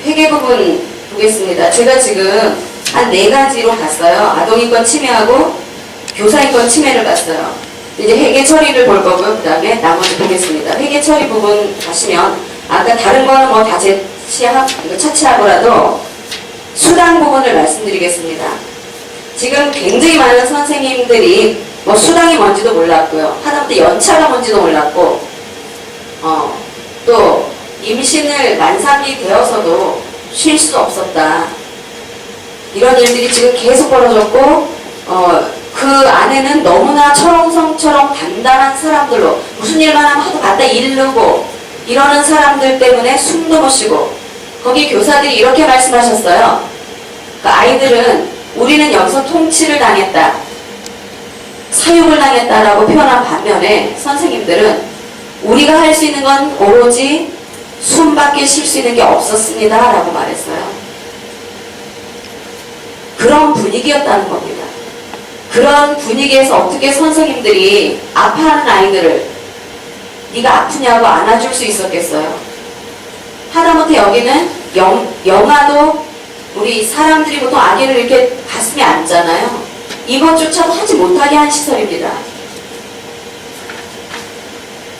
회계 부분 보겠습니다. 제가 지금 한 4가지로 봤어요. 아동인권 침해하고 교사인권 침해를 봤어요. 이제 회계 처리를 볼 거고요. 그 다음에 나머지 보겠습니다. 회계 처리 부분 가시면 아까 다른 거는 뭐 다 차치하고라도 수당 부분을 말씀드리겠습니다. 지금 굉장히 많은 선생님들이 뭐 수당이 뭔지도 몰랐고요. 하다못해 연차가 뭔지도 몰랐고 또 임신을 만삭이 되어서도 쉴 수 없었다. 이런 일들이 지금 계속 벌어졌고 그 안에는 너무나 철옹성처럼 단단한 사람들로 무슨 일만 하면 하도 갖다 이르고 이러는 사람들 때문에 숨도 못 쉬고 거기 교사들이 이렇게 말씀하셨어요. 그 아이들은 우리는 여기서 통치를 당했다. 사육을 당했다라고 표현한 반면에 선생님들은 우리가 할 수 있는 건 오로지 숨밖에 쉴 수 있는 게 없었습니다. 라고 말했어요. 그런 분위기였다는 겁니다. 그런 분위기에서 어떻게 선생님들이 아파하는 아이들을 네가 아프냐고 안아줄 수 있었겠어요. 하다못해 여기는 영아도 우리 사람들이 보통 아기를 이렇게 가슴에 안잖아요. 이것조차도 하지 못하게 한 시설입니다.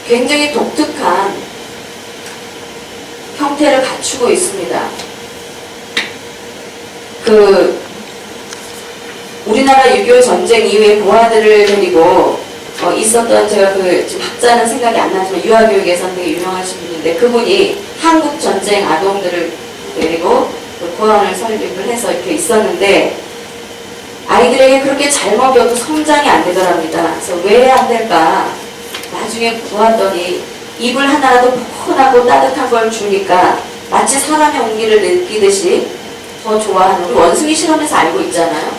굉장히 독특한 형태를 갖추고 있습니다. 우리나라 6.25 전쟁 이후에 고아들을 데리고 있었던 제가 지금 학자는 생각이 안 나지만 유아교육에서는 되게 유명하신 분인데 그분이 한국 전쟁 아동들을 데리고 고아원을 설립을 해서 이렇게 있었는데 아이들에게 그렇게 잘 먹여도 성장이 안 되더랍니다. 그래서 왜 안 될까? 나중에 보았더니 이불 하나라도 포근하고 따뜻한 걸 주니까 마치 사람의 온기를 느끼듯이 더 좋아하는 우리 원숭이 실험에서 알고 있잖아요.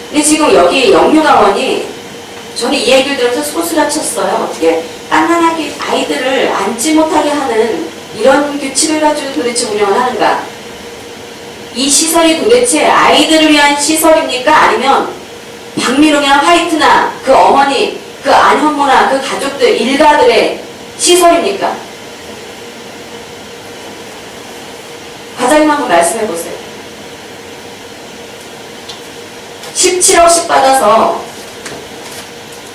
근데 지금 여기 영유아원이 저는 이 얘기를 들으면서 소스라쳤어요. 어떻게 깐난하게 아이들을 앉지 못하게 하는 이런 규칙을 가지고 도대체 운영을 하는가? 이 시설이 도대체 아이들을 위한 시설입니까? 아니면 박미롱이나 화이트나 그 어머니, 그 안현모나 그 가족들, 일가들의 시설입니까? 과장님 한번 말씀해 보세요. 17억씩 받아서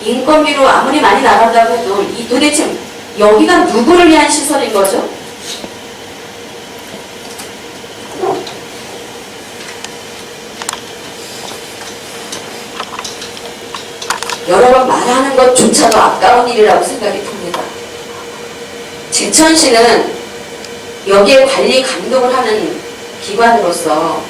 인건비로 아무리 많이 나간다고 해도 도대체 여기가 누구를 위한 시설인 거죠? 여러 번 말하는 것조차도 아까운 일이라고 생각이 듭니다. 제천시는 여기에 관리 감독을 하는 기관으로서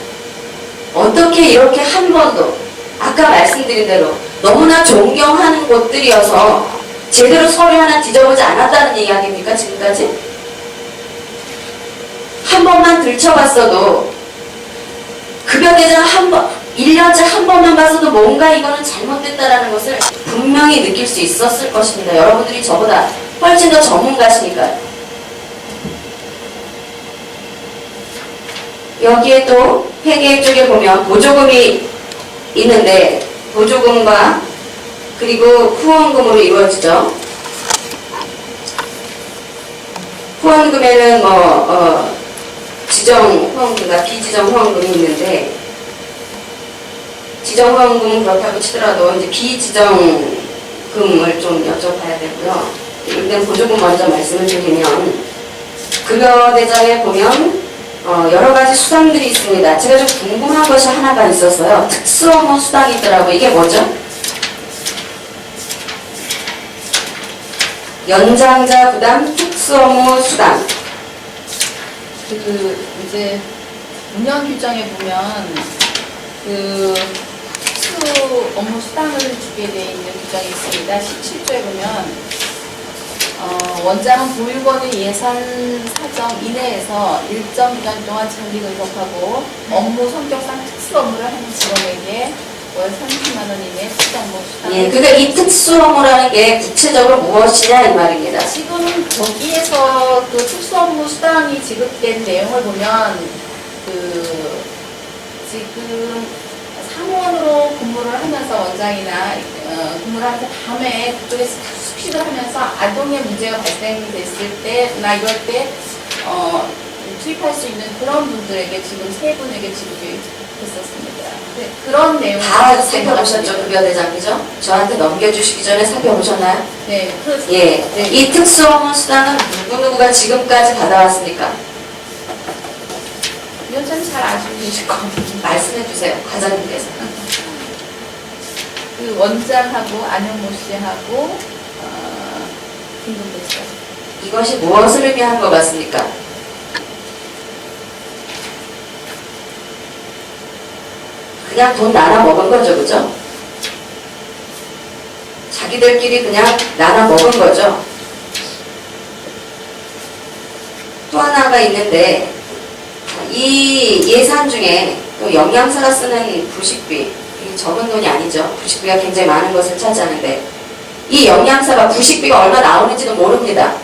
어떻게 이렇게 한 번도 아까 말씀드린 대로 너무나 존경하는 곳들이어서 제대로 서류 하나 뒤져보지 않았다는 이야기입니까? 지금까지? 한 번만 들춰봤어도 급여대장 1년째 한 번만 봤어도 뭔가 이거는 잘못됐다라는 것을 분명히 느낄 수 있었을 것입니다. 여러분들이 저보다 훨씬 더 전문가시니까요. 여기에 또 회계 쪽에 보면 보조금이 있는데 보조금과 그리고 후원금으로 이루어지죠. 후원금에는 지정 후원금과 비지정 후원금이 있는데 지정 후원금은 그렇다고 치더라도 이제 비지정금을 좀 여쭤봐야 되고요. 일단 보조금 먼저 말씀을 드리면 급여대장에 보면 여러 가지 수당들이 있습니다. 제가 좀 궁금한 것이 하나가 있어서요. 특수업무 수당이 있더라고요. 이게 뭐죠? 연장자 부담 특수업무 수당. 이제 운영 규정에 보면 특수 업무 수당을 주게 되어 있는 규정이 있습니다. 17조에 보면 원장은 보육원의 예산 사정 이내에서 일정 기간 동안 장기 근속하고 업무 성격상 특수 업무를 하는 직원에게 월 30만 원 이내 수당목 수당. 예, 그러니까 이 특수 업무라는 게 구체적으로 무엇이냐 이 말입니다. 지금 거기에서 그 특수업무 수당이 지급된 내용을 보면 그 지금 사무원으로 근무를 하면서 원장이나 근무를 하면서 밤에 그쪽에서 숙식을 하면서 아동의 문제가 발생됐을 때나 이럴 때 투입할 수 있는 그런 분들에게 지금 세 분에게 지급이 됐었습니다. 네, 그런 내용 다 살펴보셨죠, 급여 대장이죠? 저한테 넘겨주시기 전에 살펴보셨나요? 네, 예, 네. 이 특수 업무 수당은 누구누구가 지금까지 받아왔습니까? 위원장님 잘 아시고 계실 겁니다. 말씀해 주세요, 과장님께서. 그 원장하고 안영모 씨하고 김동배 씨. 이것이 무엇을 의미하는 것 같습니까? 그냥 돈 나눠 먹은 거죠, 그죠? 자기들끼리 그냥 나눠 먹은 거죠. 또 하나가 있는데, 이 예산 중에 또 영양사가 쓰는 부식비, 이 적은 돈이 아니죠. 부식비가 굉장히 많은 것을 차지하는데, 이 영양사가 부식비가 얼마 나오는지도 모릅니다.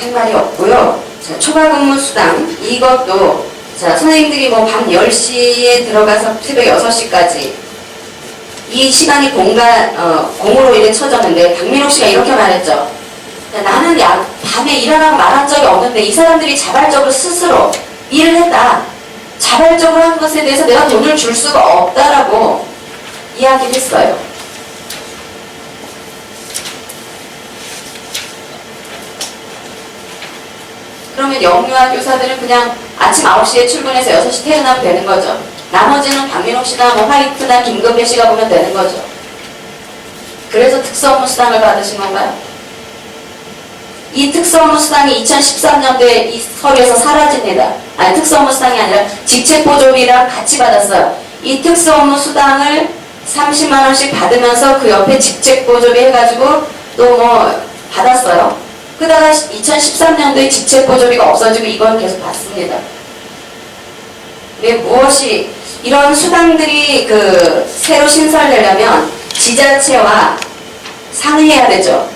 할 말이 없고요. 자, 초과근무 수당 이것도 자 선생님들이 뭐 밤 10시에 들어가서 새벽 6시까지 이 시간이 공으로 일에 쳐졌는데 박민옥 씨가 이렇게 말했죠. 야, 나는 밤에 일하라고 말한 적이 없는데 이 사람들이 자발적으로 스스로 일을 했다. 자발적으로 한 것에 대해서 내가 돈을 줄 수가 없다라고 이야기를 했어요. 그러면 영유아 교사들은 그냥 아침 9시에 출근해서 6시 퇴근하면 되는 거죠. 나머지는 박민옥 씨나 뭐 화이트나 김금배 씨가 보면 되는 거죠. 그래서 특수업무 수당을 받으신 건가요? 이 특수업무 수당이 2013년도에 이 서류에서 사라집니다. 아니 특수업무 수당이 아니라 직책보조비랑 같이 받았어요. 이 특수업무 수당을 30만 원씩 받으면서 그 옆에 직책보조비 해가지고 또 뭐 받았어요. 그러다가 2013년도에 직책보조비가 없어지고 이건 계속 받습니다. 왜 무엇이 이런 수당들이 새로 신설되려면 지자체와 상의해야 되죠.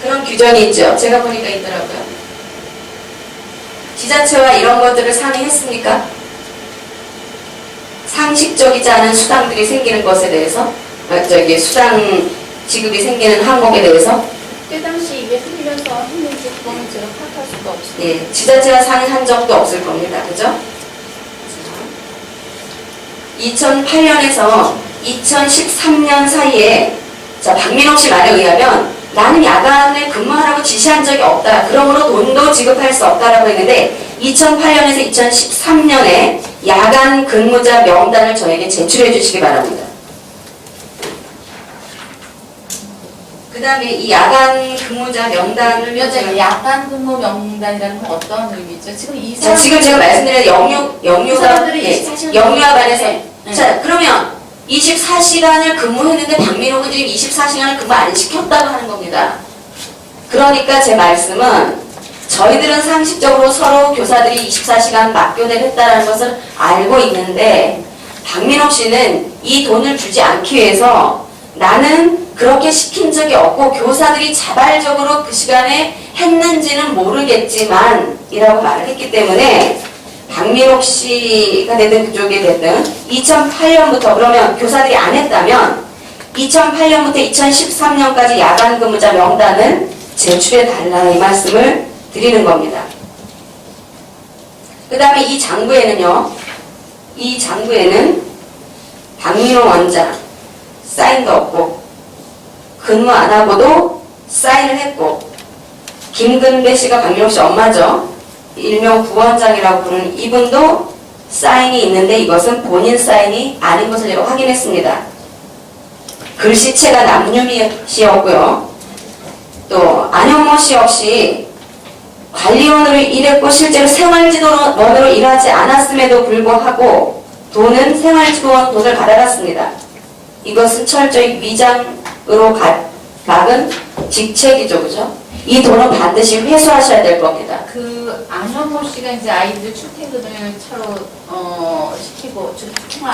그런 규정이 있죠. 제가 보니까 있더라고요. 지자체와 이런 것들을 상의했습니까? 상식적이지 않은 수당들이 생기는 것에 대해서 수당 지급이 생기는 항목에 대해서 그때 당시 이게 생기면서 했는지 그거는 제가 파악할 수가 없습니다. 예, 지자체와 상의한 적도 없을 겁니다. 그죠? 2008년에서 2013년 사이에 박민옥 씨 말에 의하면 나는 야간에 근무하라고 지시한 적이 없다. 그러므로 돈도 지급할 수 없다라고 했는데 2008년에서 2013년에 야간 근무자 명단을 저에게 제출해 주시기 바랍니다. 그 다음에 이 야간 근무자 명단을 위원장님, 야간 근무 명단이라는 건 어떤 의미죠? 지금 이 자, 지금 제가 말씀드린 영유가 사람들이 24시간 영유아 반에서 네. 자 그러면 24시간을 근무했는데 박민옥은 지금 24시간을 근무 안 시켰다고 하는 겁니다. 그러니까 제 말씀은 저희들은 상식적으로 서로 교사들이 24시간 맞교대를 했다는 것을 알고 있는데 박민옥 씨는 이 돈을 주지 않기 위해서 나는 그렇게 시킨 적이 없고 교사들이 자발적으로 그 시간에 했는지는 모르겠지만 이라고 말을 했기 때문에 박민옥 씨가 됐든 그쪽이 됐든 2008년부터 그러면 교사들이 안 했다면 2008년부터 2013년까지 야간 근무자 명단을 제출해 달라 이 말씀을 드리는 겁니다. 그 다음에 이 장부에는요. 이 장부에는 박민옥 원장 사인도 없고 근무 안 하고도 사인을 했고 김근배 씨가 박민옥 씨 엄마죠. 일명 부원장이라고 부르는 이분도 사인이 있는데 이것은 본인 사인이 아닌 것을 제가 확인했습니다. 글씨체가 남유미 씨였고요. 또 안영모 씨 역시 관리원으로 일했고 실제로 생활지도원으로 일하지 않았음에도 불구하고 돈은 생활지도원 돈을 받아갔습니다. 이것은 철저히 위장 막은 직책이죠, 그죠? 이 돈은 반드시 회수하셔야 될 겁니다. 그 안현모 씨가 이제 아이들 출퇴근을 차로 시키고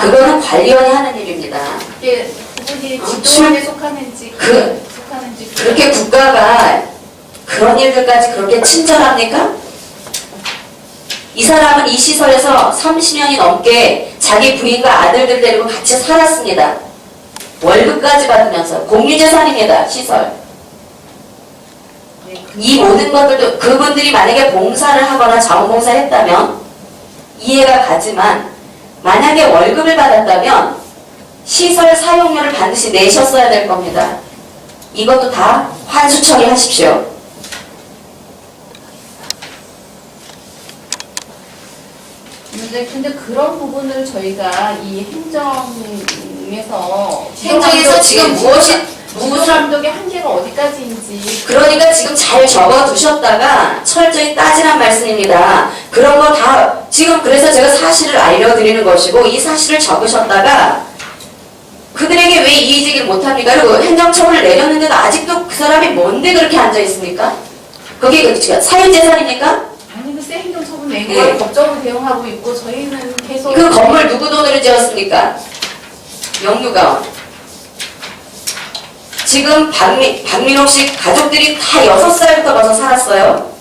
그거는 관리원이 하는 일입니다. 이게 그분이 어, 직도원에 속하는지 속하는지 그렇게 국가가 그런 일들까지 그렇게 친절합니까? 이 사람은 이 시설에서 30년이 넘게 자기 부인과 아들들 데리고 같이 살았습니다. 월급까지 받으면서 공유재산입니다. 시설. 이 모든 것들도 그분들이 만약에 봉사를 하거나 자원봉사를 했다면 이해가 가지만 만약에 월급을 받았다면 시설 사용료를 반드시 내셨어야 될 겁니다. 이것도 다 환수 처리하십시오. 근데 그런 부분을 저희가 이 행정에서 지금 무슨 감독의 한계가 어디까지인지 그러니까 지금 잘 적어두셨다가 철저히 따지란 말씀입니다. 그런 거 다 지금 그래서 제가 사실을 알려드리는 것이고 이 사실을 적으셨다가 그들에게 왜 이의제기를 못합니까? 그리고 행정처분을 내렸는데도 아직도 그 사람이 뭔데 그렇게 앉아있습니까? 그게 사유재산입니까? 아니 글쎄 행정처분 낸 네. 걸 법적으로 대응하고 있고 저희는 계속 그 건물 누구 돈으로 지었습니까? 영유가원. 지금 박민옥 씨 가족들이 다 6살부터 가서 살았어요.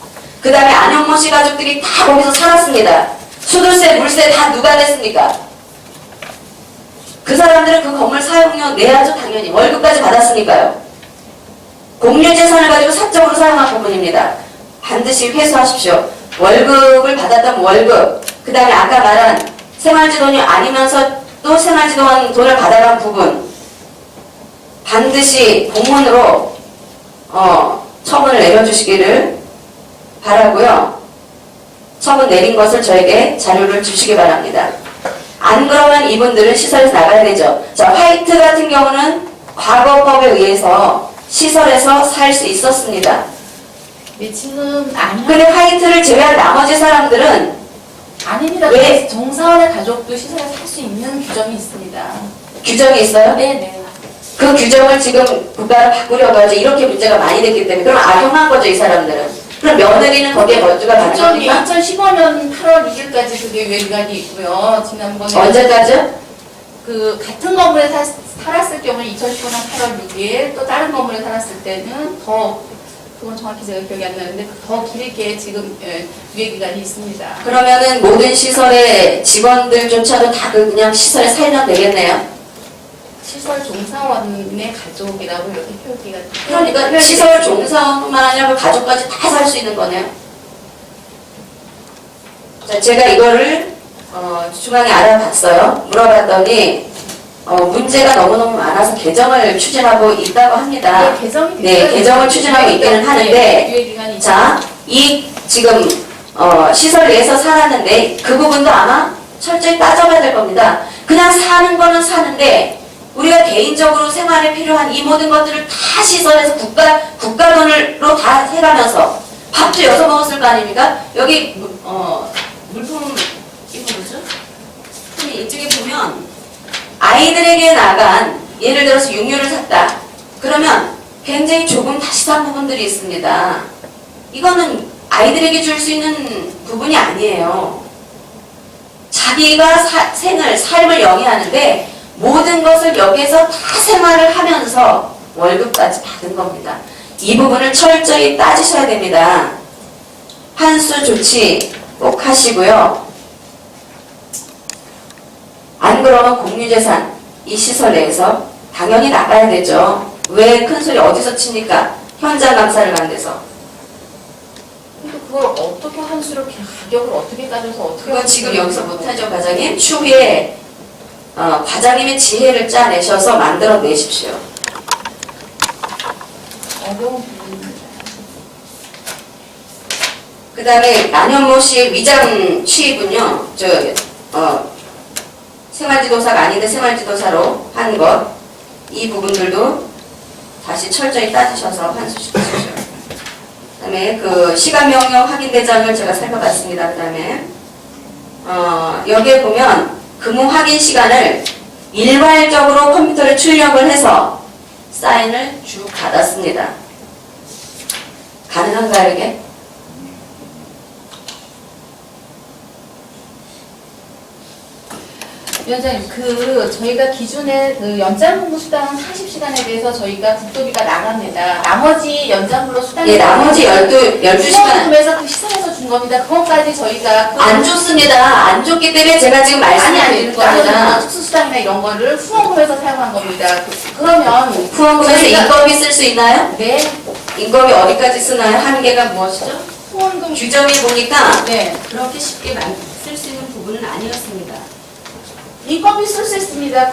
그 다음에 안현모 씨 가족들이 다 거기서 살았습니다. 수도세, 물세 다 누가 냈습니까? 그 사람들은 그 건물 사용료 내야죠, 당연히. 월급까지 받았으니까요. 공유재산을 가지고 사적으로 사용한 부분입니다. 반드시 회수하십시오. 월급을 받았다면 월급, 그 다음에 아까 말한 생활지돈이 아니면서 또 생활지돈 돈을 받아간 부분 반드시 공문으로 처분을 내려주시기를 바라고요. 처분 내린 것을 저에게 자료를 주시기 바랍니다. 안 그러면 이분들은 시설에서 나가야 되죠. 자, 화이트 같은 경우는 과거법에 의해서 시설에서 살 수 있었습니다. 네, 지금 아니 근데 화이트를 제외한 나머지 사람들은 아닙니다. 왜? 정사원의 가족도 시설에서 살 수 있는 규정이 있습니다. 규정이 있어요? 네네. 그 규정을 지금 국가가 바꾸려고 하죠. 이렇게 문제가 많이 됐기 때문에. 그럼 악용한 거죠, 이 사람들은. 그럼 며느리는 거기에 먼저가 받는 겁니까? 2015년 8월 6일까지 그게 외관이 있고요. 지난번에 언제까지요? 그 같은 건물에 살았을 경우는 2015년 8월 6일, 또 다른 건물에 살았을 때는 더 그건 정확히 제가 기억이 안 나는데 더 길게 지금 유예 기간이 있습니다. 그러면은 모든 시설의 직원들조차도 다 그냥 시설에 살면 되겠네요. 시설 종사원의 가족이라고 이렇게 표기가 그러니까 시설 종사원뿐만 아니라 그 가족까지 다 살 수 있는 거네요. 자, 제가 이거를 중앙에 알아봤어요. 물어봤더니 문제가 너무너무 많아서 개정을 추진하고 있다고 합니다. 네, 개정을 추진하고 있기는 하는데 유예 기간이 자, 이 지금 시설 내에서 살았는데 그 부분도 아마 철저히 따져봐야 될 겁니다. 그냥 사는 거는 사는데 우리가 개인적으로 생활에 필요한 이 모든 것들을 다 시설에서 국가 돈으로 다 해가면서 밥도 여서 먹었을 거 아닙니까? 여기 물품 이거 뭐죠? 이쪽에 보면 아이들에게 나간 예를 들어서 육류를 샀다. 그러면 굉장히 조금 다시 산 부분들이 있습니다. 이거는 아이들에게 줄 수 있는 부분이 아니에요. 자기가 삶을 영위하는데 모든 것을 여기에서 다 생활을 하면서 월급까지 받은 겁니다. 이 부분을 철저히 따지셔야 됩니다. 환수 조치 꼭 하시고요. 안 그러면 공유재산 이 시설 내에서 당연히 나가야 되죠. 왜 큰 소리 어디서 칩니까? 현장 감사를 간 데서. 근데 그걸 어떻게 환수를 가격을 어떻게 따져서 어떻게 그건 지금 여기서 못하죠, 과장님. 추후에 과장님의 지혜를 짜내셔서 만들어 내십시오. 어려운 부분입니다. 그 다음에 안현모 씨의 위장 취입은요, 생활지도사가 아닌데 생활지도사로 한 것, 이 부분들도 다시 철저히 따지셔서 환수시키십시오. 그 다음에 그 시간명령 확인대장을 제가 살펴봤습니다. 그 다음에 여기에 보면 근무 확인 시간을 일괄적으로 컴퓨터에 출력을 해서 사인을 쭉 받았습니다. 가능한가요, 이게? 위원장님, 저희가 기존에 연장 근무 수당 40시간에 대해서 저희가 국토비가 나갑니다. 나머지 연장 근로 수당 예, 나머지 12시간 수원금에서 그 시설에서 준 겁니다. 그것까지 저희가 안 줬습니다. 안 줬기 때문에 제가 지금 말씀드리는 겁니다. 특수수당이나 이런 거를 후원금에서 사용한 겁니다. 그러면 후원금에서 저희가- 인건비 쓸 수 있나요? 네, 인건비 어디까지 쓰나요? 한계가 무엇이죠? 후원금 규정에 보니까 네, 그렇게 쉽게 쓸 수 있는 부분은 아니었습니다. 인건비 쓸 수 있습니다.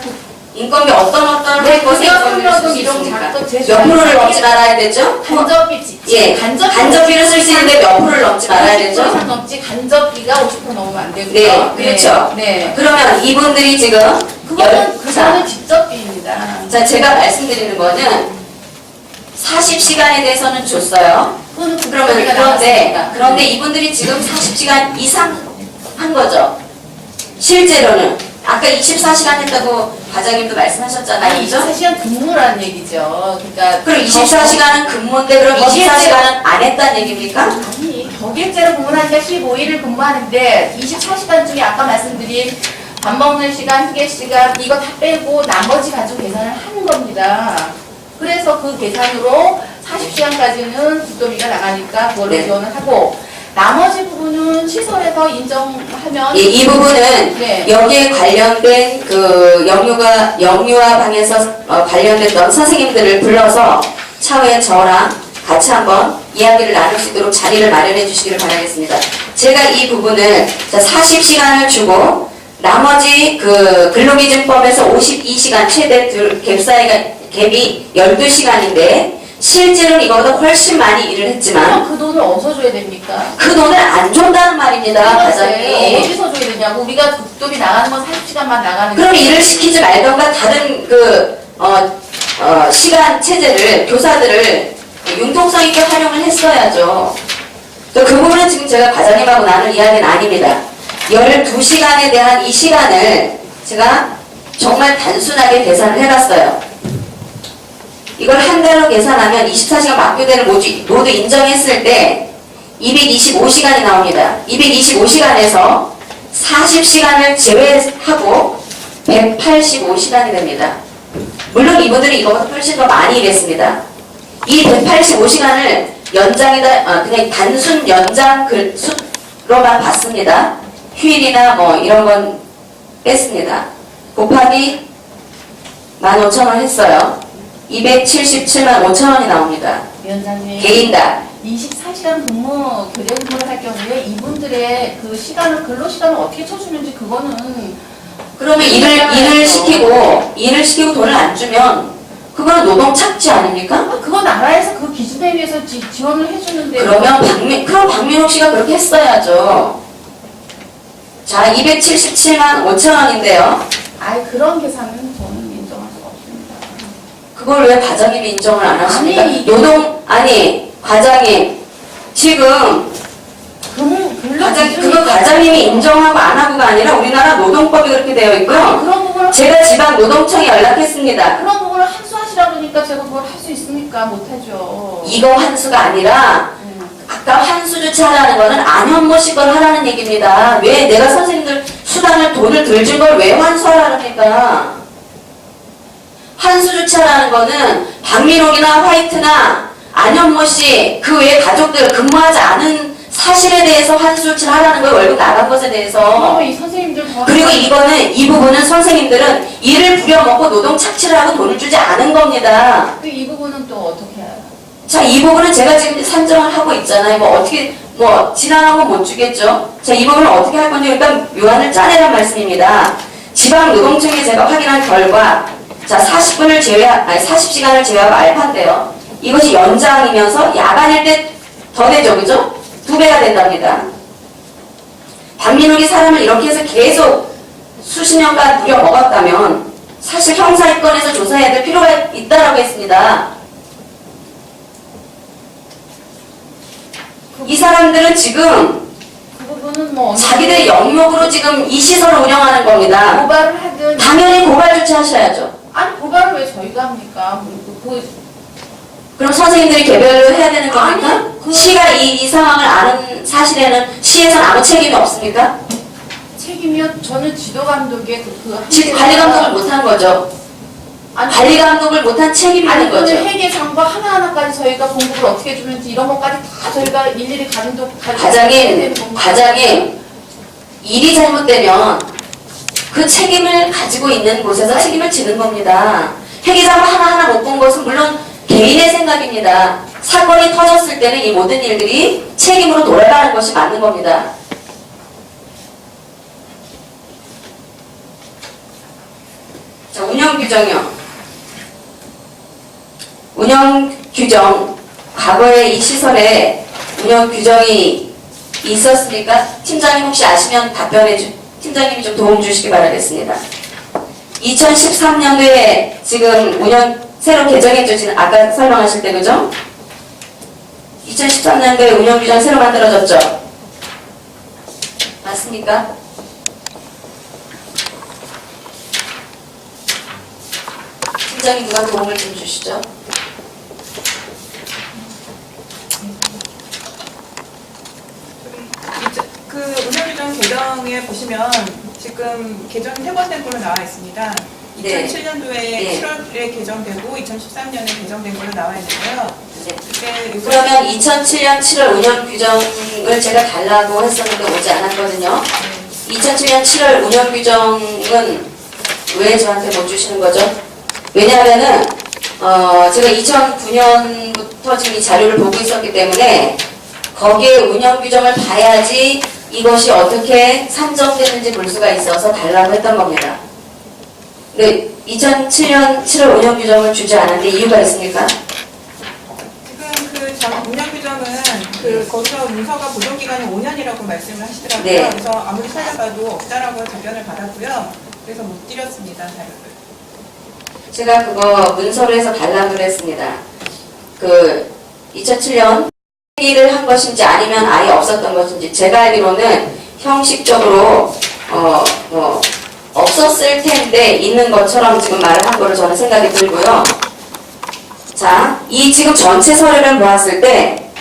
인건비 어떤 네, 것에 인건비를 쓸 급여금 수 이런 있습니까? 작업 몇 프로를 넘지 말아야 되죠? 간접비 예, 간접비를 쓸 수 있는데 몇 프로를 넘지 말아야 되죠? 50% 넘지 간접비가 50% 넘으면 안 되고요. 네, 그렇죠. 네. 그러면 이분들이 지금 그거는 직접비입니다. 자, 제가 말씀드리는 거는 40시간에 대해서는 줬어요. 그거는 그러면 국토비가 나갔습니다. 그런데 이분들이 지금 40시간 이상 한 거죠. 실제로는 아까 24시간 했다고 과장님도 말씀하셨잖아요. 아니, 그죠? 24시간 근무라는 얘기죠. 그러니까 그럼 24시간은 근무인데 그럼 24시간은 안 했다는 얘기입니까? 아니, 격일제로 근무하니까 15일을 근무하는데 24시간 중에 아까 말씀드린 밥 먹는 시간, 휴게 시간 이거 다 빼고 나머지 가지고 계산을 하는 겁니다. 그래서 그 계산으로 40시간까지는 국도비가 나가니까 그걸로 네. 지원을 하고 나머지 부분은 시설에서 인정하면 예, 이 부분은 네. 여기에 관련된 그 영유아 방에서 관련됐던 선생님들을 불러서 차후에 저랑 같이 한번 이야기를 나눌 수 있도록 자리를 마련해 주시기를 바라겠습니다. 제가 이 부분을 40시간을 주고 나머지 그 근로기준법에서 52시간 최대 갭이 12시간인데 실제로는 이거보다 훨씬 많이 일을 했지만 그럼 그 돈을 어디서 줘야 됩니까? 그 돈을 안 준다는 말입니다, 과장님. 어디서 줘야 되냐고. 우리가 국도비 나가는 건 40시간만 나가는 그럼 일을 시키지 말던가 다른 시간 체제를 교사들을 융통성 있게 활용을 했어야죠. 또 그 부분은 지금 제가 과장님하고 나눌 이야기는 아닙니다. 12시간에 대한 이 시간을 제가 정말 단순하게 계산을 해봤어요. 이걸 한 달로 계산하면 24시간 막교대를 모두 인정했을 때 225시간이 나옵니다. 225시간에서 40시간을 제외하고 185시간이 됩니다. 물론 이분들이 이거보다 훨씬 더 많이 일했습니다. 이 185시간을 그냥 단순 연장 수로만 봤습니다. 휴일이나 뭐 이런 건 뺐습니다. 곱하기 15,000원 했어요. 277만 5천원이 나옵니다. 위원장님. 개인당. 24시간 근무, 교대 근무를 할 경우에 이분들의 그 시간을, 근로시간을 어떻게 쳐주는지 그거는. 그러면 일을 시키고 돈을 안 주면 그건 노동 착취 아닙니까? 그건 나라에서 그 기준에 의해서 지원을 해주는데. 그러면 그럼 박민옥 씨가 그렇게 했어야죠. 자, 277만 5천원인데요. 아이, 그런 계산은 저는 인정할 수가 없습니다. 그걸 왜 과장님이 인정을 안 하십니까? 아니, 과장님 지금 그거 과장님이 인정하고 안 하고가 아니라 우리나라 노동법이 그렇게 되어 있고요. 그런 부분을 제가 지방 노동청에 연락했습니다. 그런 부분을 한수하시라 그러니까 제가 그걸 할 수 있으니까 못하죠. 이거 환수가 아니라 아까 환수조차 하라는 거는 안현모식 걸 하라는 얘기입니다. 왜 내가 선생님들 수당을 돈을 덜 준 걸 왜 환수하라니까? 환수조차라는 거는 박민옥이나 화이트나 안현모 씨 그 외 가족들 근무하지 않은 사실에 대해서 환수조치를 하라는 거예요. 월급 나간 것에 대해서. 그러면 이 선생님들 더 그리고 이 부분은 선생님들은 일을 부려먹고 노동 착취를 하고 돈을 주지 않은 겁니다. 이 부분은 또 어떻게 해요? 자, 이 부분은 제가 지금 산정을 하고 있잖아요. 지나가고 못 주겠죠. 자, 이 부분을 어떻게 할 건지 일단 묘안을 짜내란 말씀입니다. 지방 노동청에 제가 확인한 결과, 자, 40시간을 제외하고 알파인데요. 이것이 연장이면서 야간일 때 더 되죠, 그죠? 2배가 된답니다. 박민욱이 사람을 이렇게 해서 계속 수십 년간 부려먹었다면 사실 형사입건에서 조사해야 될 필요가 있다라고 했습니다. 이 사람들은 지금 그 부분은 뭐 자기들 영역으로 지금 이 시설을 운영하는 겁니다. 고발을 하든 당연히 고발 조치하셔야죠. 아니 고발을 왜 저희가 합니까? 그 그럼 선생님들이 개별로 해야 되는 겁니까? 아니요, 시가 이 상황을 아는 사실에는 시에서는 아무 책임이 없습니까? 책임이요? 저는 지도 감독의 지금 관리 감독을 못한 거죠. 관리 감독을 못한 책임이 있는 아니, 거죠. 오늘 회계 장부 하나하나까지 저희가 공부를 어떻게 주는지 이런 것까지 다 저희가 일일이 과장님, 일이 잘못되면 그 책임을 가지고 있는 곳에서 책임을 지는 겁니다. 회계장부 하나하나 못 본 것은 물론 개인의 생각입니다. 사건이 터졌을 때는 이 모든 일들이 책임으로 돌아가는 것이 맞는 겁니다. 자, 운영규정이요. 운영규정, 과거에 이 시설에 운영규정이 있었습니까? 팀장님 혹시 아시면 팀장님이 좀 도움 주시기 바라겠습니다. 2013년도에 지금 새로 개정해주신, 아까 설명하실 때, 그죠? 2013년도에 운영규정 새로 만들어졌죠? 맞습니까? 팀장님 누가 도움을 좀 주시죠? 그 운영규정 개정에 보시면 지금 개정 3번 걸로 나와 있습니다. 네. 2007년도에 네. 7월에 개정되고 2013년에 개정된 걸로 나와 있는데요. 네. 그때 그러면 2007년 7월 운영규정을 제가 달라고 했었는데 오지 않았거든요. 2007년 7월 운영규정은 왜 저한테 못 주시는 거죠? 왜냐하면은 제가 2009년부터 지금 이 자료를 보고 있었기 때문에 거기에 운영규정을 봐야지 이것이 어떻게 산정됐는지 볼 수가 있어서 달라고 했던 겁니다. 근데 2007년 7월 운영규정을 주지 않았는데 이유가 있습니까? 지금 그 전 운영규정은 거기서 문서가 보존기간이 5년이라고 말씀을 하시더라고요. 네. 그래서 아무리 찾아봐도 없다라고 답변을 받았고요. 그래서 못 드렸습니다, 자료를. 제가 그거 문서로 해서 달라고 그랬습니다. 2007년 회의를 한 것인지 아니면 아예 없었던 것인지 제가 알기로는 형식적으로 없었을 텐데 있는 것처럼 지금 말을 한 거로 저는 생각이 들고요. 자, 이 지금 전체 서류를 보았을 때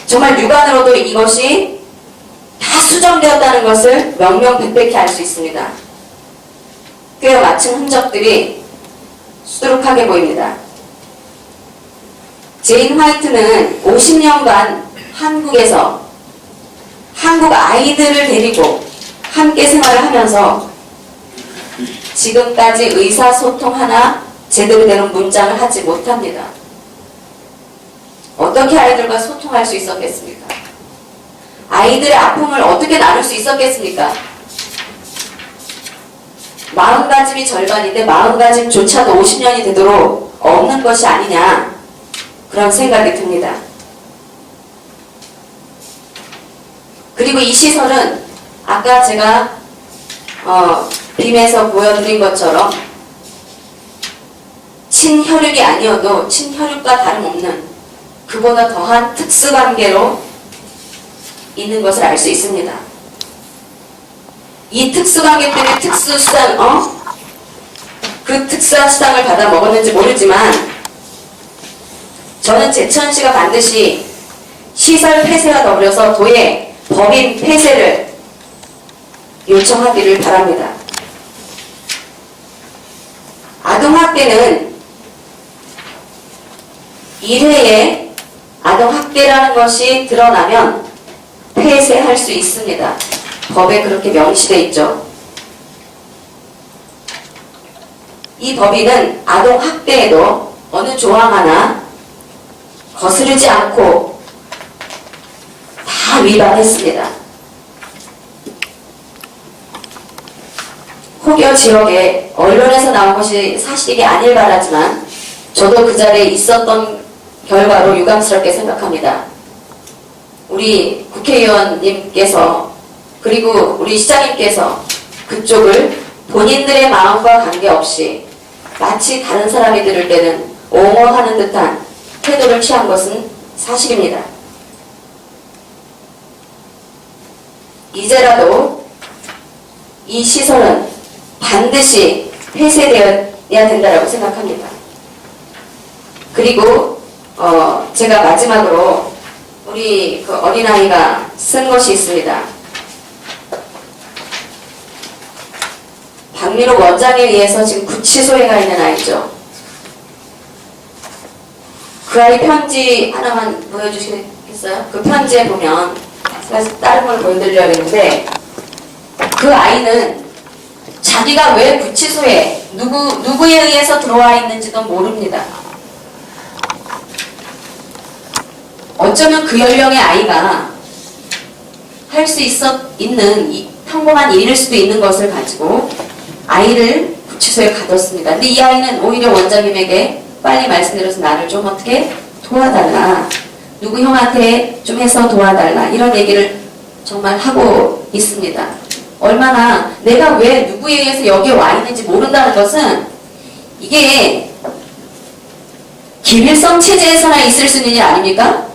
정말 육안으로도 이것이 다 수정되었다는 것을 명명백백히 알 수 있습니다. 꽤 맞춘 흔적들이 수두룩하게 보입니다. 제인 화이트는 50년간 한국에서 한국 아이들을 데리고 함께 생활을 하면서 지금까지 의사소통 하나 제대로 된 문장을 하지 못합니다. 어떻게 아이들과 소통할 수 있었겠습니까? 아이들의 아픔을 어떻게 나눌 수 있었겠습니까? 마음가짐이 절반인데 마음가짐조차도 50년이 되도록 없는 것이 아니냐, 그런 생각이 듭니다. 그리고 이 시설은 아까 제가 빔에서 보여드린 것처럼 친혈육이 아니어도 친혈육과 다름없는 그보다 더한 특수관계로 있는 것을 알 수 있습니다. 이 특수관계 때문에 특수수당, 그 특수한 수당을 받아 먹었는지 모르지만 저는 제천시가 반드시 시설 폐쇄와 더불어서 도의 법인 폐쇄를 요청하기를 바랍니다. 아동학대는 1회에 아동학대라는 것이 드러나면 폐쇄할 수 있습니다. 법에 그렇게 명시되어 있죠. 이 법인은 아동학대에도 어느 조항 하나 거스르지 않고 다 위반했습니다. 혹여 지역에 언론에서 나온 것이 사실이 아닐 바라지만 저도 그 자리에 있었던 결과로 유감스럽게 생각합니다. 우리 국회의원님께서 그리고 우리 시장님께서 그쪽을 본인들의 마음과 관계없이 마치 다른 사람이 들을 때는 옹호하는 듯한 태도를 취한 것은 사실입니다. 이제라도 이 시설은 반드시 폐쇄되어야 된다고 생각합니다. 그리고 제가 마지막으로 우리 그 어린아이가 쓴 것이 있습니다. 박민호 원장에 의해서 지금 구치소에 가 있는 아이죠. 그 아이 편지 하나만 보여주시겠어요? 그 편지에 보면 제가 다른 걸 보여드리려고 했는데 그 아이는 자기가 왜 구치소에 누구에 의해서 들어와 있는지도 모릅니다. 어쩌면 그 연령의 아이가 할 수 있는 평범한 일일 수도 있는 것을 가지고 아이를 구치소에 가뒀습니다. 근데 이 아이는 오히려 원장님에게 빨리 말씀드려서 나를 좀 어떻게 도와달라, 누구 형한테 좀 해서 도와달라, 이런 얘기를 정말 하고 있습니다. 얼마나 내가 왜 누구에 의해서 여기에 와 있는지 모른다는 것은 이게 김일성 체제에서나 있을 수 있는 일 아닙니까?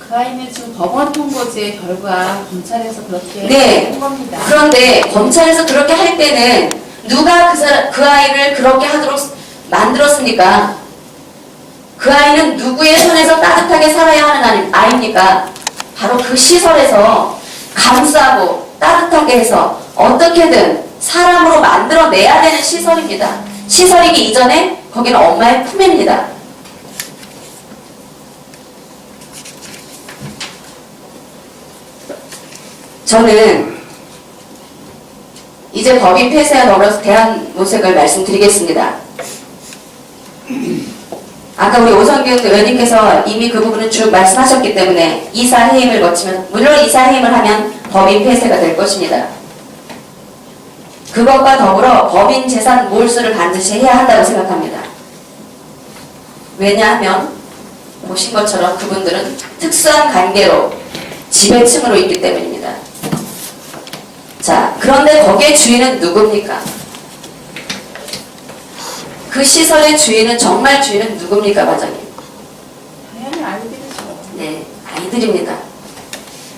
그 아이는 지금 법원 통보제 결과 검찰에서 그렇게 네. 한 겁니다. 그런데 검찰에서 그렇게 할 때는 누가 그 아이를 그렇게 하도록 만들었습니까? 그 아이는 누구의 손에서 따뜻하게 살아야 하는 아이입니까? 바로 그 시설에서 감싸고 따뜻하게 해서 어떻게든 사람으로 만들어내야 되는 시설입니다. 시설이기 이전에 거기는 엄마의 품입니다. 저는 이제 법인 폐쇄와 더불어서 대안 모색을 말씀드리겠습니다. 아까 우리 오성균 의원님께서 이미 그 부분은 쭉 말씀하셨기 때문에 이사회임을 거치면, 물론 이사회임을 하면 법인 폐쇄가 될 것입니다. 그것과 더불어 법인 재산 몰수를 반드시 해야 한다고 생각합니다. 왜냐하면 보신 것처럼 그분들은 특수한 관계로 지배층으로 있기 때문입니다. 자, 그런데 거기에 주인은 누굽니까? 그 시설의 주인은, 정말 주인은 누굽니까, 과장님? 당연히 아이들이죠. 네, 아이들입니다.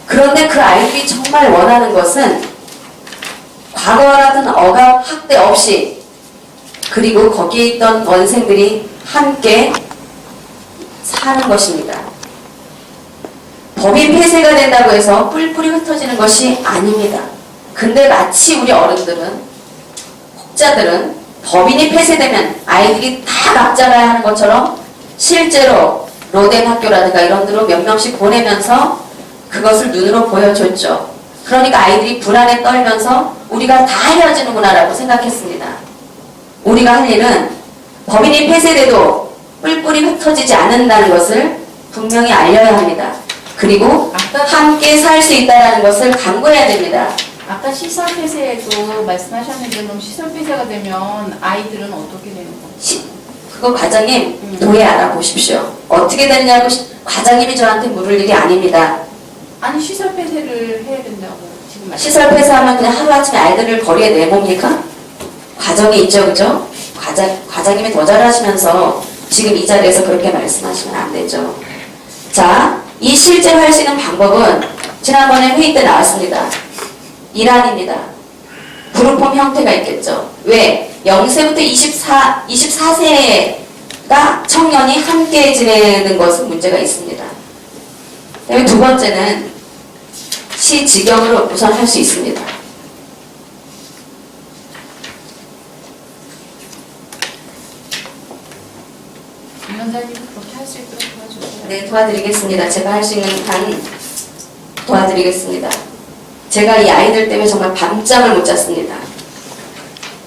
그런데 그 아이들이 정말 원하는 것은 과거와 같은 억압, 학대 없이, 그리고 거기에 있던 원생들이 함께 사는 것입니다. 법인 폐쇄가 된다고 해서 뿔뿔이 흩어지는 것이 아닙니다. 근데 마치 우리 어른들은, 혹자들은 법인이 폐쇄되면 아이들이 다 납작아야 하는 것처럼 실제로 로덴 학교라든가 이런 데로 몇 명씩 보내면서 그것을 눈으로 보여줬죠. 그러니까 아이들이 불안에 떨면서 우리가 다 헤어지는구나 라고 생각했습니다. 우리가 할 일은 법인이 폐쇄돼도 뿔뿔이 흩어지지 않는다는 것을 분명히 알려야 합니다. 그리고 함께 살 수 있다는 것을 강구해야 됩니다. 아까 시설 폐쇄에도 말씀하셨는데 그럼 시설 폐쇄가 되면 아이들은 어떻게 되는 거죠? 그거 과장님 도에 알아보십시오. 어떻게 됐냐고 과장님이 저한테 물을 일이 아닙니다. 아니 시설 폐쇄를 해야 된다고 지금 시설 폐쇄하면 그냥 하루아침에 아이들을 거리에 내봅니까? 과정이 있죠, 그죠? 과장님이 더 잘하시면서 지금 이 자리에서 그렇게 말씀하시면 안 되죠. 자, 이 실제 할 수 있는 방법은 지난번에 회의 때 나왔습니다. 일환입니다. 그룹홈 형태가 있겠죠. 왜? 0세부터 24세가 청년이 함께 지내는 것은 문제가 있습니다. 그리고 두 번째는 시직영으로 우선 할 수 있습니다. 위원장님 그렇게 할 수 있도록 도와주세요. 네, 도와드리겠습니다. 제가 할 수 있는 한 도와드리겠습니다. 제가 이 아이들 때문에 정말 밤잠을 못 잤습니다.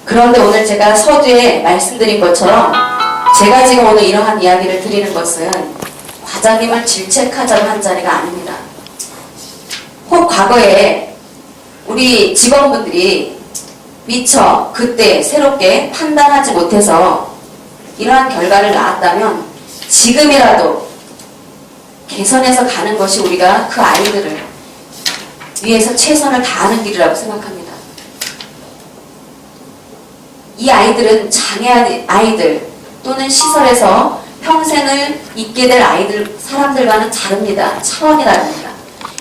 그런데 오늘 제가 서두에 말씀드린 것처럼 제가 지금 오늘 이러한 이야기를 드리는 것은 과장님을 질책하자고 한 자리가 아닙니다. 혹 과거에 우리 직원분들이 미처 그때 새롭게 판단하지 못해서 이러한 결과를 낳았다면 지금이라도 개선해서 가는 것이 우리가 그 아이들을 위해서 최선을 다하는 길이라고 생각합니다. 이 아이들은 장애 아이들 또는 시설에서 평생을 있게 될 아이들, 사람들과는 다릅니다. 차원이 다릅니다.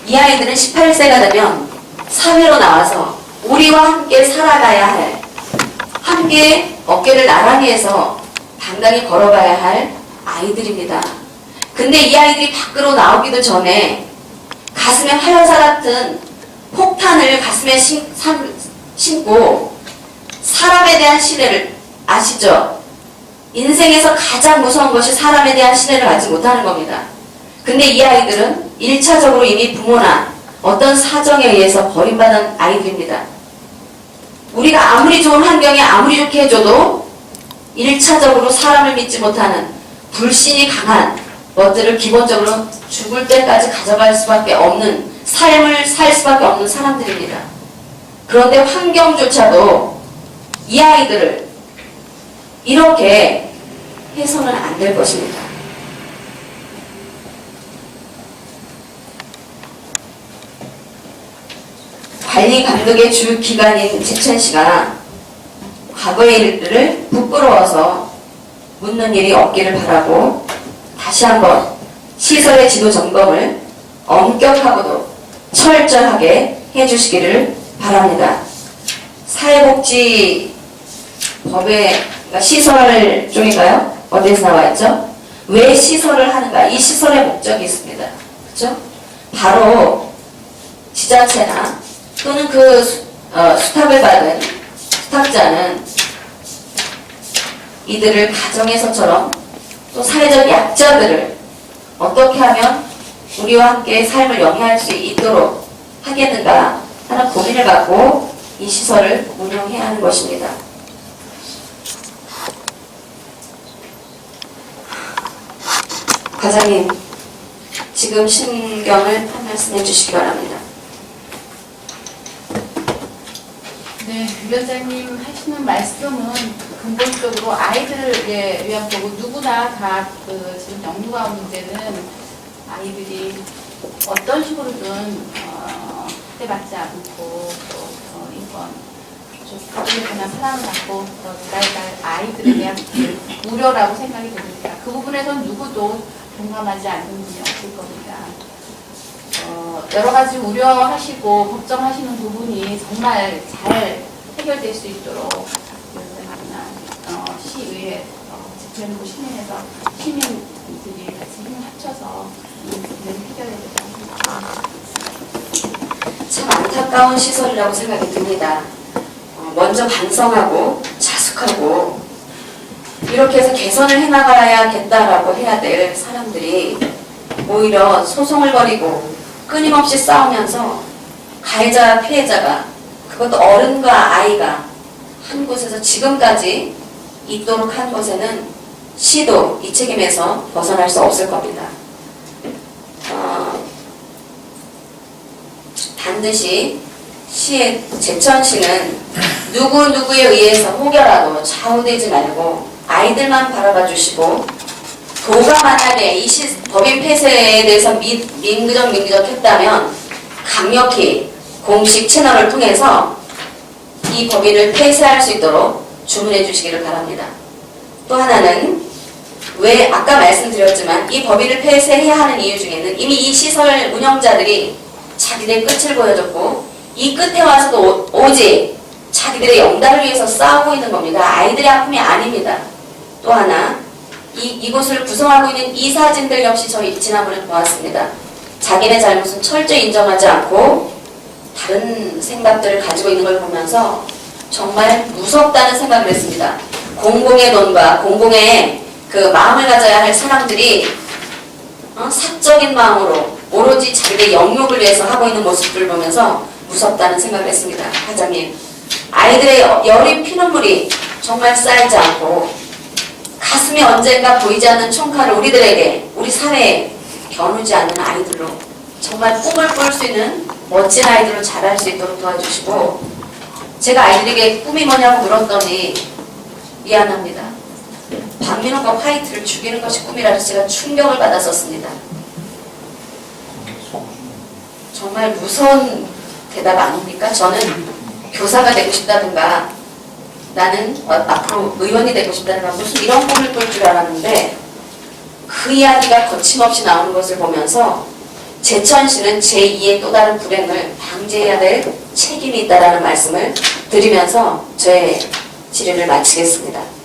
이 아이들은 18세가 되면 사회로 나와서 우리와 함께 살아가야 할, 함께 어깨를 나란히 해서 당당히 걸어가야 할 아이들입니다. 근데 이 아이들이 밖으로 나오기도 전에 가슴에 화염사 같은 폭탄을 가슴에 심고 사람에 대한 신뢰를 아시죠? 인생에서 가장 무서운 것이 사람에 대한 신뢰를 갖지 못하는 겁니다. 근데 이 아이들은 1차적으로 이미 부모나 어떤 사정에 의해서 버림받은 아이들입니다. 우리가 아무리 좋은 환경에 아무리 좋게 해줘도 1차적으로 사람을 믿지 못하는 불신이 강한 것들을 기본적으로 죽을 때까지 가져갈 수밖에 없는 삶을 살 수밖에 없는 사람들입니다. 그런데 환경조차도 이 아이들을 이렇게 해서는 안 될 것입니다. 관리 감독의 주 기관인 제천시가 과거의 일들을 부끄러워서 묻는 일이 없기를 바라고 다시 한번 시설의 지도 점검을 엄격하고도 철저하게 해주시기를 바랍니다. 사회복지법의 시설 쪽인가요? 어디에서 나와있죠? 왜 시설을 하는가? 이 시설의 목적이 있습니다. 그렇죠? 바로 지자체나 또는 수탁을 받은 수탁자는 이들을 가정에서처럼 또 사회적 약자들을 어떻게 하면 우리와 함께 삶을 영위할 수 있도록 하겠는가 하는 고민을 갖고 이 시설을 운영해야 하는 것입니다. 과장님, 지금 심경을 한 말씀 해주시기 바랍니다. 네, 위원장님 하시는 말씀은 근본적으로 아이들을 위한 거고 누구나 다 지금 영유아 문제는 아이들이 어떤 식으로든 학대받지 않고 또 인권 가족에 관한 사랑을 받고 자라갈 아이들에 대한 우려라고 생각이 됩니다. 그 부분에선 누구도 동감하지 않는 분이 없을 겁니다. 여러 가지 우려하시고 걱정하시는 부분이 정말 잘 해결될 수 있도록 시의회, 집행부 시민에서 시민들이 같이 힘을 합쳐서 이 문제를 해결해야 된다고 생각합니다. 참 안타까운 시설이라고 생각이 듭니다. 먼저 반성하고 자숙하고 이렇게 해서 개선을 해나가야겠다라고 해야 될 사람들이 오히려 소송을 벌이고 끊임없이 싸우면서 가해자, 피해자가 그것도 어른과 아이가 한 곳에서 지금까지 있도록 한 것에는 시도 이 책임에서 벗어날 수 없을 겁니다. 반드시 제천시는 누구누구에 의해서 혹여라도 좌우되지 말고 아이들만 바라봐 주시고 도가 만약에 이 법인 폐쇄에 대해서 민주적 했다면 강력히 공식 채널을 통해서 이 법인을 폐쇄할 수 있도록 주문해 주시기를 바랍니다. 또 하나는 왜 아까 말씀드렸지만 이 법인을 폐쇄해야 하는 이유 중에는 이미 이 시설 운영자들이 자기들의 끝을 보여줬고 이 끝에 와서도 오직 자기들의 영달을 위해서 싸우고 있는 겁니다. 아이들의 아픔이 아닙니다. 또 하나 이곳을 구성하고 있는 이 사진들 역시 저희 지난번에 보았습니다. 자기네 잘못은 철저히 인정하지 않고 다른 생각들을 가지고 있는 걸 보면서 정말 무섭다는 생각을 했습니다. 공공의 돈과 공공의 그 마음을 가져야 할 사람들이 사적인 마음으로 오로지 자기의 영욕을 위해서 하고 있는 모습들을 보면서 무섭다는 생각을 했습니다. 과장님, 아이들의 여린 피눈물이 정말 쌓이지 않고 가슴에 언젠가 보이지 않는 총칼을 우리들에게, 우리 사회에 겨누지 않는 아이들로 정말 꿈을 꿀 수 있는 멋진 아이들로 자랄 수 있도록 도와주시고, 제가 아이들에게 꿈이 뭐냐고 물었더니 미안합니다. 박민호가 화이트를 죽이는 것이 꿈이라서 제가 충격을 받았었습니다. 정말 무서운 대답 아닙니까? 저는 교사가 되고 싶다든가 나는 앞으로 의원이 되고 싶다든가 무슨 이런 꿈을 꿀 줄 알았는데 그 이야기가 거침없이 나오는 것을 보면서 제천시는 제2의 또 다른 불행을 방지해야 될 책임이 있다라는 말씀을 드리면서 저의 질의를 마치겠습니다.